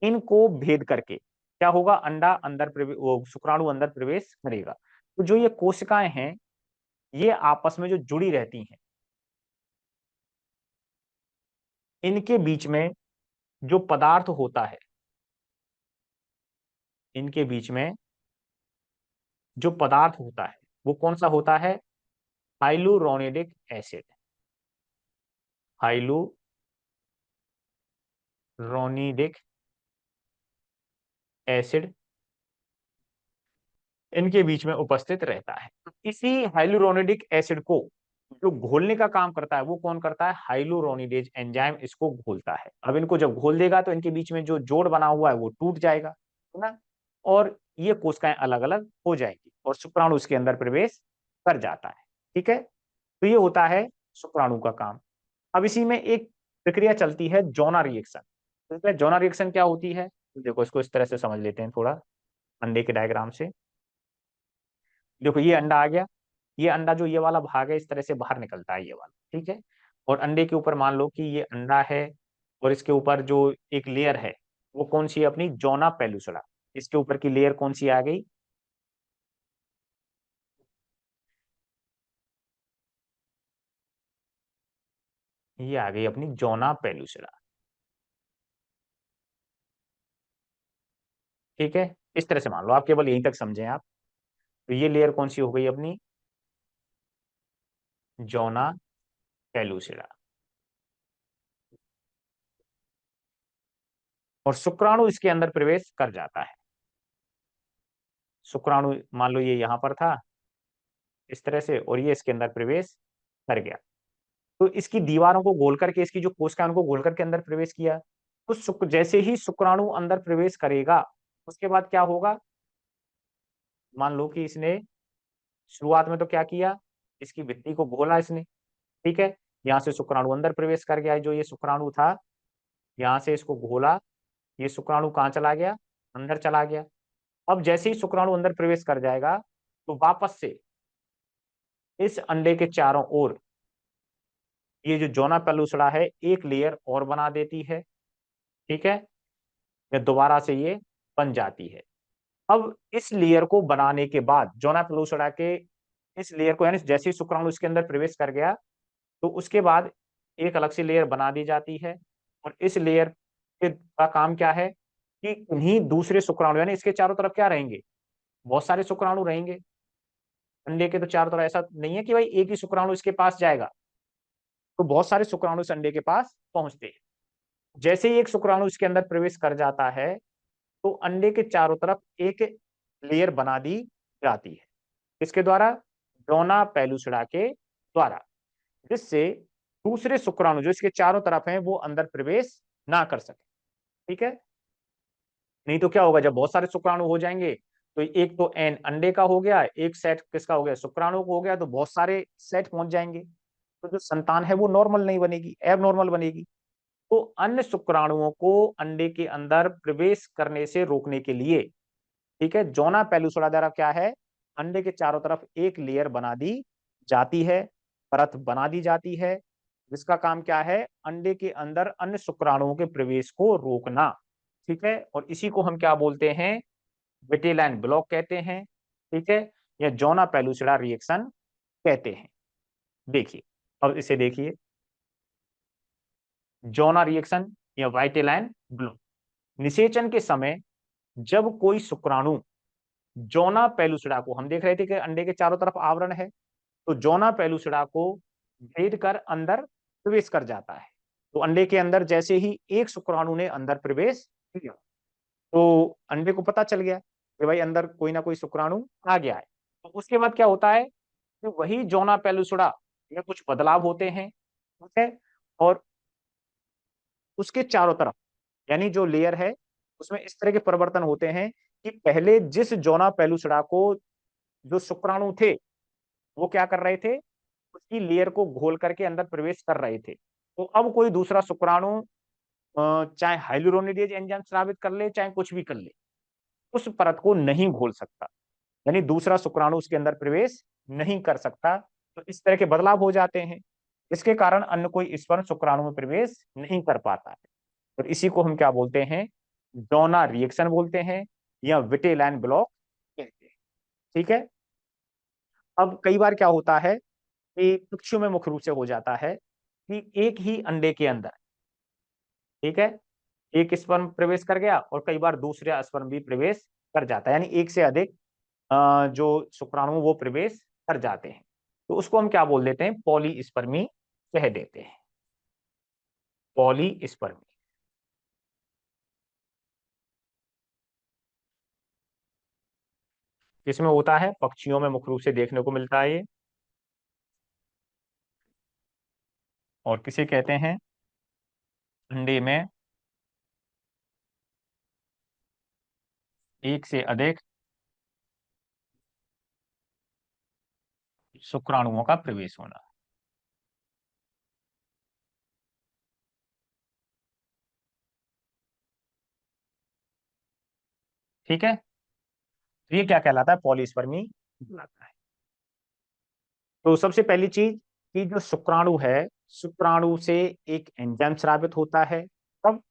इनको भेद करके क्या होगा, अंडा अंदर प्रवेश, वो शुक्राणु अंदर प्रवेश करेगा। तो जो ये कोशिकाएं हैं, ये आपस में जो जुड़ी रहती हैं, इनके बीच में जो पदार्थ होता है, इनके बीच में जो पदार्थ होता है वो कौन सा होता है, हाइलुरोनिडिक एसिड, हाइलुरोनिडिक एसिड इनके बीच में उपस्थित रहता है। इसी हाइलुरोनिडिक एसिड को जो घोलने का काम करता है वो कौन करता है, हाइलुरोनिडेज एंजाइम इसको घोलता है। अब इनको जब घोल देगा तो इनके बीच में जो जोड़ बना हुआ है वो टूट जाएगा, है ना, और ये कोशिकाएं अलग अलग हो जाएंगी और शुक्राणु उसके अंदर प्रवेश कर जाता है, ठीक है। तो ये होता है शुक्राणु का काम। अब इसी में एक प्रक्रिया चलती है जोना रिएक्शन। तो इसमें जोना रिएक्शन क्या होती है, तो देखो इसको इस तरह से समझ लेते हैं थोड़ा, अंडे के डायग्राम से। देखो ये अंडा आ गया, ये अंडा जो ये वाला भाग है इस तरह से बाहर निकलता है ये वाला, ठीक है। और अंडे के ऊपर मान लो कि ये अंडा है, और इसके ऊपर जो एक लेयर है वो कौन सी है, अपनी जोना पेलुसुडा। इसके ऊपर की लेयर कौन सी आ गई, ये आ गई अपनी जोना पेलुसुडा, ठीक है। इस तरह से मान लो, आप केवल यहीं तक समझें आप। तो ये लेयर कौन सी हो गई अपनी, जोना पेलुसुडा। और शुक्राणु इसके अंदर प्रवेश कर जाता है। शुक्राणु मान लो ये यहां पर था इस तरह से, और ये इसके अंदर प्रवेश कर गया। तो इसकी दीवारों को गोल करके, इसकी जो कोशिकाओं को गोल करके अंदर प्रवेश किया। तो जैसे ही शुक्राणु अंदर प्रवेश करेगा, उसके बाद क्या होगा, मान लो कि इसने शुरुआत में तो क्या किया, इसकी भित्ति को घोला इसने, ठीक है। यहाँ से शुक्राणु अंदर प्रवेश कर गया, जो ये शुक्राणु था यहाँ से इसको घोला, ये शुक्राणु कहाँ चला गया, अंदर चला गया। अब जैसे ही शुक्राणु अंदर प्रवेश कर जाएगा, तो वापस से इस अंडे के चारों ओर ये जो जोना पेलुसड़ा है एक लेयर और बना देती है, ठीक है, या दोबारा से ये बन जाती है। अब इस लेयर को बनाने के बाद जोना पेलुसड़ा के इस लेयर को, यानी जैसे ही शुक्राणु इसके अंदर प्रवेश कर गया, तो उसके बाद एक अलग से लेयर बना दी जाती है। और इस लेयर के का काम क्या है कि इन्हीं दूसरे शुक्राणु, यानी इसके चारों तरफ क्या रहेंगे, बहुत सारे शुक्राणु रहेंगे। अंडे के तो चारों तरफ ऐसा नहीं है कि भाई एक ही शुक्राणु इसके पास जाएगा, तो बहुत सारे शुक्राणु इस अंडे के पास पहुंचते हैं। जैसे ही एक शुक्राणु इसके अंदर प्रवेश कर जाता है, तो अंडे के चारों तरफ एक लेयर बना दी जाती है, इसके द्वारा, ड्रोना पेलुसिडा के द्वारा, जिससे दूसरे शुक्राणु जो इसके चारों तरफ हैं वो अंदर प्रवेश ना कर सके, ठीक है। नहीं तो क्या होगा, जब बहुत सारे शुक्राणु हो जाएंगे, तो एक तो एन अंडे का हो गया, एक सेट किसका हो गया, शुक्राणु को हो गया, तो बहुत सारे सेट पहुंच जाएंगे, तो जो संतान है वो नॉर्मल नहीं बनेगी, एब नॉर्मल बनेगी। तो अन्य शुक्राणुओं को अंडे के अंदर प्रवेश करने से रोकने के लिए, ठीक है, जोना पेलुसोडा द्वारा क्या है, अंडे के चारों तरफ एक लेयर बना दी जाती है, परत बना दी जाती है, जिसका काम क्या है, अंडे के अंदर अन्य शुक्राणुओं के प्रवेश को रोकना, ठीक है। और इसी को हम क्या बोलते हैं, विटेलाइन ब्लॉक कहते हैं, ठीक है, या जोना पेलुसोडा रिएक्शन कहते हैं। देखिए, अब इसे देखिए, जोना रिएक्शन या वाइटेलाइन ब्लॉक। निषेचन के समय जब कोई शुक्राणु जोना पेलुसिडा को, हम देख रहे थे कि अंडे के चारों तरफ आवरण है, तो जोना पेलुसिडा को भेद कर अंदर प्रवेश कर जाता है। तो अंडे के अंदर जैसे ही एक शुक्राणु ने अंदर प्रवेश किया, तो अंडे को पता चल गया कि भाई अंदर कोई ना कोई शुक्राणु आ गया है। तो उसके बाद क्या होता है कि वही जोना पेलुसिडा में कुछ बदलाव होते हैं, ठीक है, और उसके चारों तरफ यानी जो लेयर है उसमें इस तरह के परिवर्तन होते हैं कि पहले जिस जोना पेलुसिडा को जो शुक्राणु थे वो क्या कर रहे थे, उसकी लेयर को घोल करके अंदर प्रवेश कर रहे थे, तो अब कोई दूसरा शुक्राणु चाहे हाइलुरोनिडेज एंजाइम स्रावित कर ले चाहे कुछ भी कर ले, उस परत को नहीं घोल सकता, यानी दूसरा शुक्राणु उसके अंदर प्रवेश नहीं कर सकता। तो इस तरह के बदलाव हो जाते हैं, इसके कारण अन्य कोई स्पर्म शुक्राणु में प्रवेश नहीं कर पाता है। और इसी को हम क्या बोलते हैं, डोना रिएक्शन बोलते हैं या विटेलाइन ब्लॉक कहते हैं। ठीक है। अब कई बार क्या होता है कि पक्षियों में मुख्य रूप से हो जाता है कि एक ही अंडे के अंदर, ठीक है, एक स्पर्म प्रवेश कर गया और कई बार दूसरा स्पर्म भी प्रवेश कर जाता है, यानी एक से अधिक जो शुक्राणु वो प्रवेश कर जाते हैं। तो उसको हम क्या बोल देते हैं, पॉलीस्पर्मी कह देते हैं, पॉलीस्पर्मी। किसमें होता है, पक्षियों में मुख्य रूप से देखने को मिलता है ये। और किसे कहते हैं, अंडे में एक से अधिक शुक्राणुओं का प्रवेश होना। ठीक है, तो ये क्या कहलाता है, पॉलीस्पर्मी कहलाता है। तो सबसे पहली चीज कि जो शुक्राणु है, शुक्राणु से एक एंजाइम स्रावित होता है, तब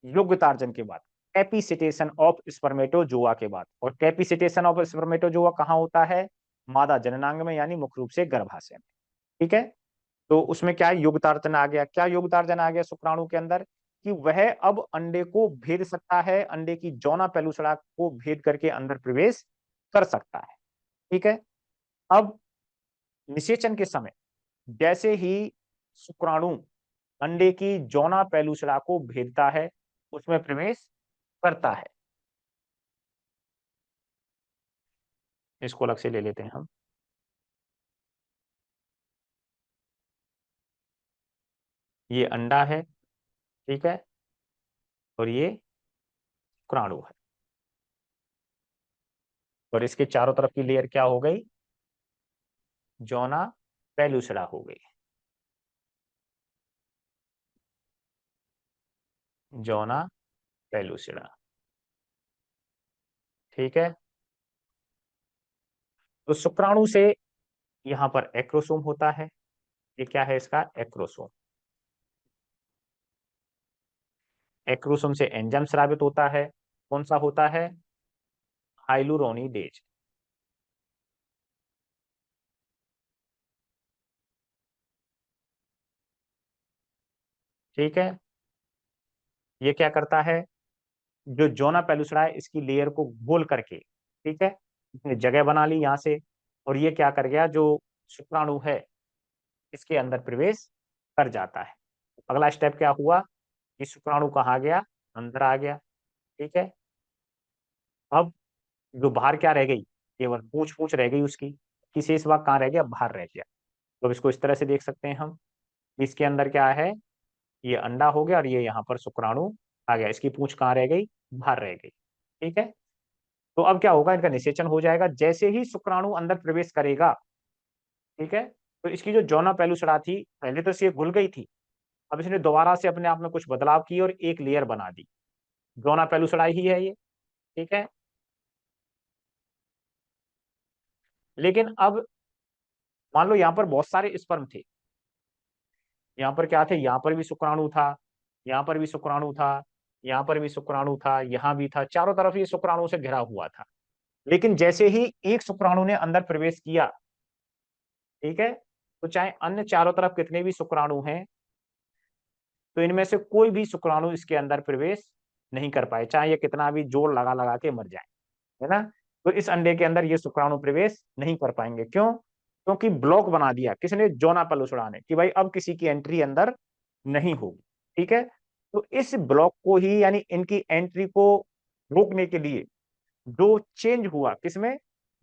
योग्यतार्जन के बाद, कैपिसिटेशन ऑफ स्पर्मेटोजोआ के बाद। और कैपिसिटेशन ऑफ स्पर्मेटोजोआ कहाँ होता है, मादा जननांग में, यानी मुख्य रूप से गर्भाशय में। ठीक है। तो उसमें क्या है, योग्यतार्जन आ गया। क्या योग्यतार्जन आ गया शुक्राणु के अंदर, कि वह अब अंडे को भेद सकता है, अंडे की जौना पेलुसड़ा को भेद करके अंदर प्रवेश कर सकता है। ठीक है। अब निषेचन के समय जैसे ही शुक्राणु अंडे की जौना पेलुसड़ा को भेदता है, उसमें प्रवेश करता है। इसको अलग से ले लेते हैं हम। ये अंडा है, ठीक है, और ये शुक्राणु है, और इसके चारों तरफ की लेयर क्या हो गई, जौना पेलुसड़ा हो गई, जौना पेलुसड़ा। ठीक है। तो शुक्राणु से यहां पर एक्रोसोम होता है, ये क्या है इसका, एक्रोसोम। एक्रोसोम से एंजाइम स्रावित होता है, कौन सा होता है, हाइलुरोनिडेज। ठीक है। ये क्या करता है, जो जोना पेलुसड़ा है इसकी लेयर को गोल करके, ठीक है, इसने जगह बना ली यहां से, और ये क्या कर गया, जो शुक्राणु है इसके अंदर प्रवेश कर जाता है। अगला स्टेप क्या हुआ, कि शुक्राणु कहाँ गया, अंदर आ गया। ठीक है। अब जो बाहर क्या रह गई, केवल पूंछ पूंछ रह गई उसकी, कि शेष भाग कहाँ रह गया, बाहर रह गया। तो अब इसको इस तरह से देख सकते हैं हम, इसके अंदर क्या है, ये अंडा हो गया और ये यहाँ पर शुक्राणु आ गया, इसकी पूंछ कहाँ रह गई, बाहर रह गई। ठीक है। तो अब क्या होगा, इनका निषेचन हो जाएगा जैसे ही शुक्राणु अंदर प्रवेश करेगा। ठीक है। तो इसकी जो जौना पेलुसड़ा थी, पहले तो ये घुल गई थी, अब इसने दोबारा से अपने आप में कुछ बदलाव किए और एक लेयर बना दी, जौना पेलुसड़ा ही है ये। ठीक है। लेकिन अब मान लो यहाँ पर बहुत सारे स्पर्म थे, यहाँ पर क्या थे, यहाँ पर भी शुक्राणु था, यहाँ पर भी शुक्राणु था, यहाँ पर भी शुक्राणु था, यहाँ भी था, चारों तरफ ये शुक्राणु से घिरा हुआ था। लेकिन जैसे ही एक शुक्राणु ने अंदर प्रवेश किया, ठीक है, तो चाहे अन्य चारों तरफ कितने भी शुक्राणु हैं, तो इनमें से कोई भी शुक्राणु इसके अंदर प्रवेश नहीं कर पाए, चाहे ये कितना भी जोर लगा लगा के मर जाए, है ना। तो इस अंडे के अंदर ये शुक्राणु प्रवेश नहीं कर पाएंगे। क्यों? क्योंकि ब्लॉक बना दिया किसने? जोना पेलुसुडा ने, कि भाई अब किसी की एंट्री अंदर नहीं होगी। ठीक है, तो इस ब्लॉक को ही, यानी इनकी एंट्री को रोकने के लिए जो चेंज हुआ किसमें?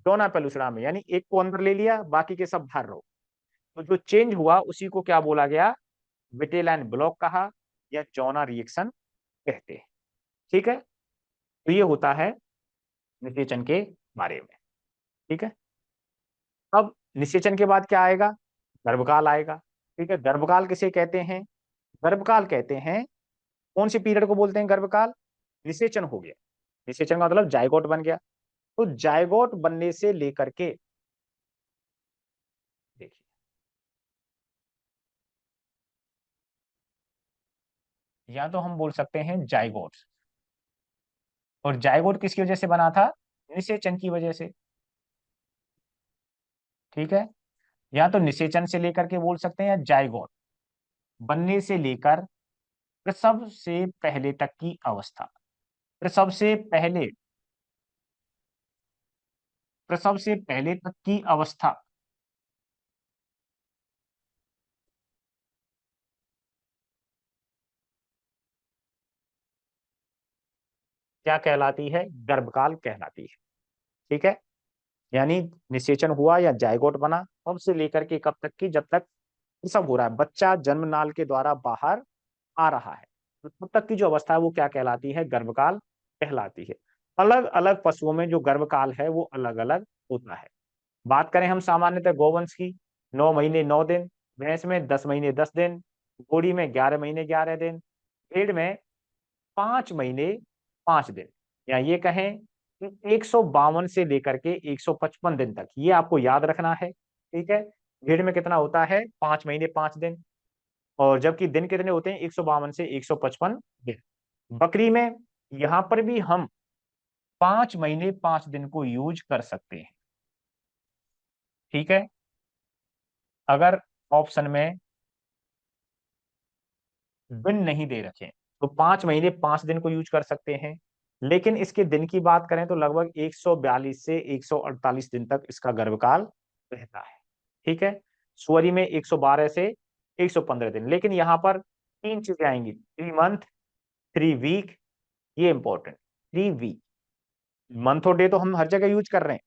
जोना पेलुसुडा में, यानी एक को अंदर ले लिया, बाकी के सब बाहर रहो। तो जो चेंज हुआ उसी को क्या बोला गया? विटेलाइन ब्लॉक कहा, या जोना रिएक्शन कहते हैं। ठीक है, तो ये होता है निषेचन के बारे में। ठीक है, अब निषेचन के बाद क्या आएगा? गर्भकाल आएगा। ठीक है, गर्भकाल किसे कहते हैं? गर्भकाल कहते हैं, कौन सी पीरियड को बोलते हैं गर्भकाल? निषेचन हो गया, निषेचन का मतलब जायगोट बन गया। तो जायगोट बनने से लेकर के, देखिए, या तो हम बोल सकते हैं जायगोट, और जायगोट किसकी वजह से बना था? निषेचन की वजह से। ठीक है, या तो निषेचन से लेकर के बोल सकते हैं, या जायगोट बनने से लेकर प्रसव से पहले तक की अवस्था। प्रसव से पहले, प्रसव से पहले तक की अवस्था क्या कहलाती है? गर्भकाल कहलाती है। ठीक है, यानी निषेचन हुआ या जायगोट बना कब से लेकर के कब तक की? जब तक प्रसव हो रहा है, बच्चा जन्म नाल के द्वारा बाहर आ रहा है, तो तब तक की जो अवस्था है वो क्या कहलाती है? गर्भकाल कहलाती है। अलग अलग पशुओं में जो गर्भकाल है वो अलग अलग होता है। बात करें हम सामान्यतः गौवंश की, 9 महीने 9 दिन, भैंस में 10 महीने 10 दिन, घोड़ी में 11 महीने 11 दिन, भेड़ में 5 महीने 5 दिन, या ये कहें कि 152 से लेकर के 155 दिन तक, ये आपको याद रखना है। ठीक है, भेड़ में कितना होता है? 5 महीने 5 दिन, और जबकि दिन कितने होते हैं? 152 से 155 दिन। बकरी में यहां पर भी हम 5 महीने 5 दिन को यूज कर सकते हैं। ठीक है, अगर ऑप्शन में दिन नहीं दे रखे तो 5 महीने 5 दिन को यूज कर सकते हैं, लेकिन इसके दिन की बात करें तो लगभग 142 से 148 दिन तक इसका गर्भकाल रहता है। ठीक है, सुअरी में 112 से 115 दिन, लेकिन यहाँ पर तीन चीजें आएंगी: 3 मंथ, 3 वीक, ये इंपॉर्टेंट। 3 वीक, मंथ और डे तो हम हर जगह यूज कर रहे हैं,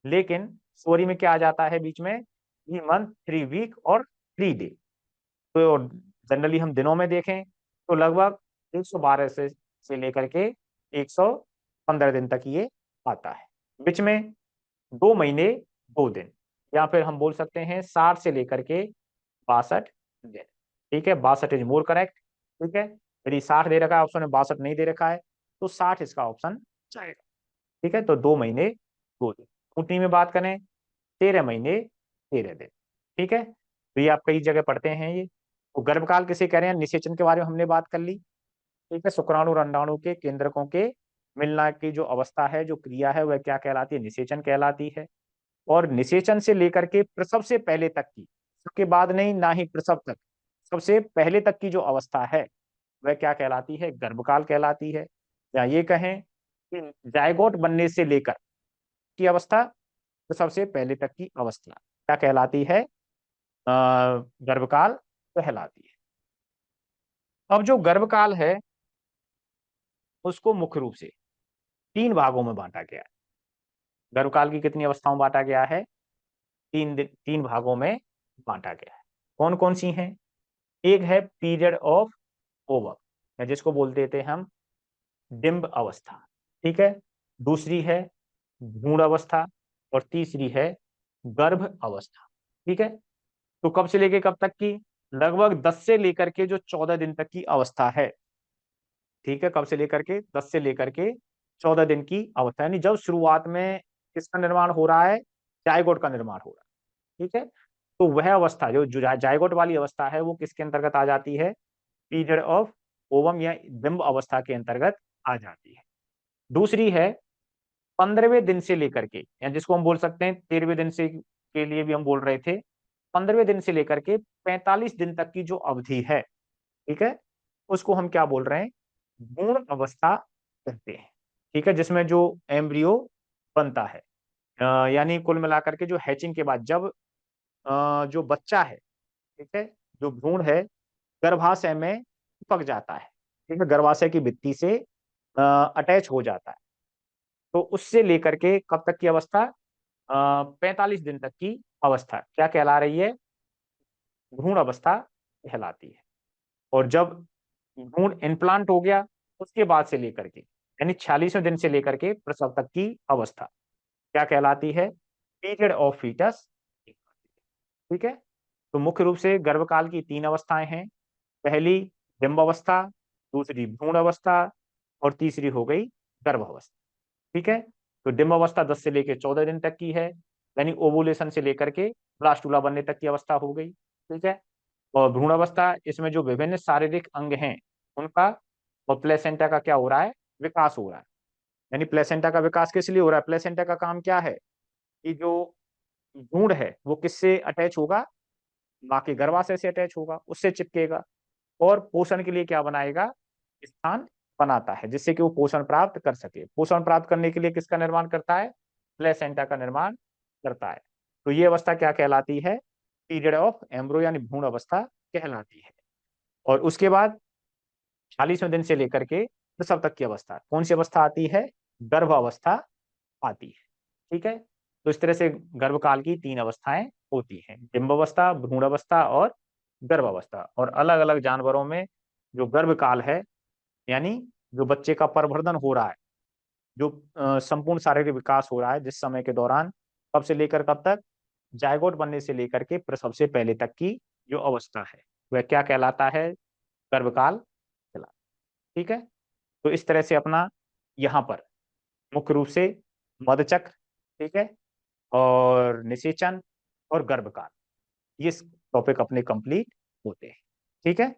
लेकिन सुअरी में क्या आ जाता है बीच में? 3 मंथ, 3 वीक और 3 डे। तो जनरली हम दिनों में देखें तो लगभग 112 से लेकर के 115 दिन तक ये आता है। बीच में 2 महीने 2 दिन, या फिर हम बोल सकते हैं 60 से लेकर के 62 दिन। ठीक है, 62 इज मोर करेक्ट। ठीक है, यदि 60 दे रखा है ऑप्शन में, 62 नहीं दे रखा है, तो 60 इसका ऑप्शन जाएगा। ठीक है, तो 2 महीने 2 दिन। ऊँटनी में बात करें, 13 महीने 13 दिन। ठीक है, तो ये आप कई जगह पढ़ते हैं ये। तो गर्भकाल किसे कह रहे हैं? निषेचन के बारे में हमने बात कर ली। ठीक है, शुक्राणु और अंडाणु के केंद्रकों के मिलना की जो अवस्था है, जो क्रिया है, वह क्या कहलाती है? निषेचन कहलाती है। और निषेचन से लेकर के प्रसव से पहले तक की, उसके बाद नहीं, ना ही प्रसव तक, सबसे पहले तक की जो अवस्था है वह क्या कहलाती है? गर्भकाल कहलाती है। या ये कहें कि जायगोट बनने से लेकर की अवस्था, प्रसव से पहले तक की अवस्था क्या कहलाती है? गर्भकाल कहलाती है। अब जो गर्भकाल है उसको मुख्य रूप से 3 भागों में बांटा गया है। गर्भकाल की कितनी अवस्थाओं में बांटा गया है? 3 भागों में बांटा गया है। कौन कौन सी हैं? एक है पीरियड ऑफ ओवम, या जिसको बोल देते हैं हम डिम्ब अवस्था। ठीक है, दूसरी है भ्रूण अवस्था, और तीसरी है गर्भ अवस्था। ठीक है, तो कब से लेके कब तक की? लगभग 10 से लेकर के जो 14 दिन तक की अवस्था है। ठीक है, कब से लेकर के? 10 से लेकर के 14 दिन की अवस्था, यानी जब शुरुआत में किसका निर्माण हो रहा है? जायगोट का निर्माण हो रहा है। ठीक है, तो वह अवस्था जो जायगोट वाली अवस्था है वो किसके अंतर्गत आ जाती है? पीरियड ऑफ ओवम या बिंब अवस्था के अंतर्गत आ जाती है। दूसरी है 15वें दिन से लेकर के, या जिसको हम बोल सकते हैं 13वें दिन से, के लिए भी हम बोल रहे थे, 15वें दिन से लेकर के 45 दिन तक की जो अवधि है, ठीक है, उसको हम क्या बोल रहे हैं? भ्रूण अवस्था कहते हैं। ठीक है, जिसमें जो एम्ब्रियो बनता है, यानी कुल मिलाकर के जो हैचिंग के बाद जब जो बच्चा है, ठीक है, जो भ्रूण है गर्भाशय में चिपक जाता है, ठीक है, गर्भाशय की भित्ति से अटैच हो जाता है, तो उससे लेकर के कब तक की अवस्था, 45 दिन तक की अवस्था क्या कहला रही है, भ्रूण अवस्था कहलाती है। और जब भ्रूण इम्प्लांट हो गया उसके बाद से लेकर के यानी 46वें दिन से लेकर के प्रसव तक की अवस्था क्या कहलाती है, पीरियड ऑफ फीटस। ठीक है, तो मुख्य रूप से गर्भकाल की तीन अवस्थाएं हैं। पहली डिम्ब अवस्था, दूसरी भ्रूण अवस्था और तीसरी हो गई गर्भ अवस्था। ठीक है, तो डिम्ब अवस्था 10 से लेकर 14 दिन तक की है, यानी ओवुलेशन से लेकर के ब्लास्टूला बनने तक की अवस्था हो गई। ठीक है, और भ्रूण अवस्था इसमें जो विभिन्न शारीरिक अंग हैं उनका और प्लेसेंटा का क्या हो रहा है, विकास हो रहा है। यानी प्लेसेंटा का विकास किस लिए हो रहा है, प्लेसेंटा का काम क्या है कि जो भ्रूण है वो किससे अटैच होगा, माँ के गर्भाशय से अटैच होगा, उससे चिपकेगा और पोषण के लिए क्या बनाएगा, स्थान बनाता है, जिससे कि वो पोषण प्राप्त कर सके। पोषण प्राप्त करने के लिए किसका निर्माण करता है, प्लेसेंटा का निर्माण करता है। तो ये अवस्था क्या कहलाती है, पीरियड ऑफ एम्ब्रो यानी भ्रूण अवस्था कहलाती है। और उसके बाद 40वें दिन से लेकर के प्रसव तक की अवस्था कौन सी अवस्था आती है, गर्भ अवस्था आती है। ठीक है, तो इस तरह से गर्भकाल की तीन अवस्थाएं होती हैं, डिम्ब अवस्था, भ्रूण अवस्था और गर्भ अवस्था। और अलग अलग जानवरों में जो गर्भकाल है, यानी जो बच्चे का प्रवर्धन हो रहा है, जो संपूर्ण शारीरिक विकास हो रहा है जिस समय के दौरान, कब से लेकर कब तक, जायगोट बनने से लेकर के प्रसव से पहले तक की जो अवस्था है वह क्या कहलाता है, गर्भकाल कहलाता है। ठीक है, तो इस तरह से अपना यहाँ पर मुख्य रूप से मधुचक्र, ठीक है, और निषेचन और गर्भकाल, ये टॉपिक अपने कंप्लीट होते हैं। ठीक है।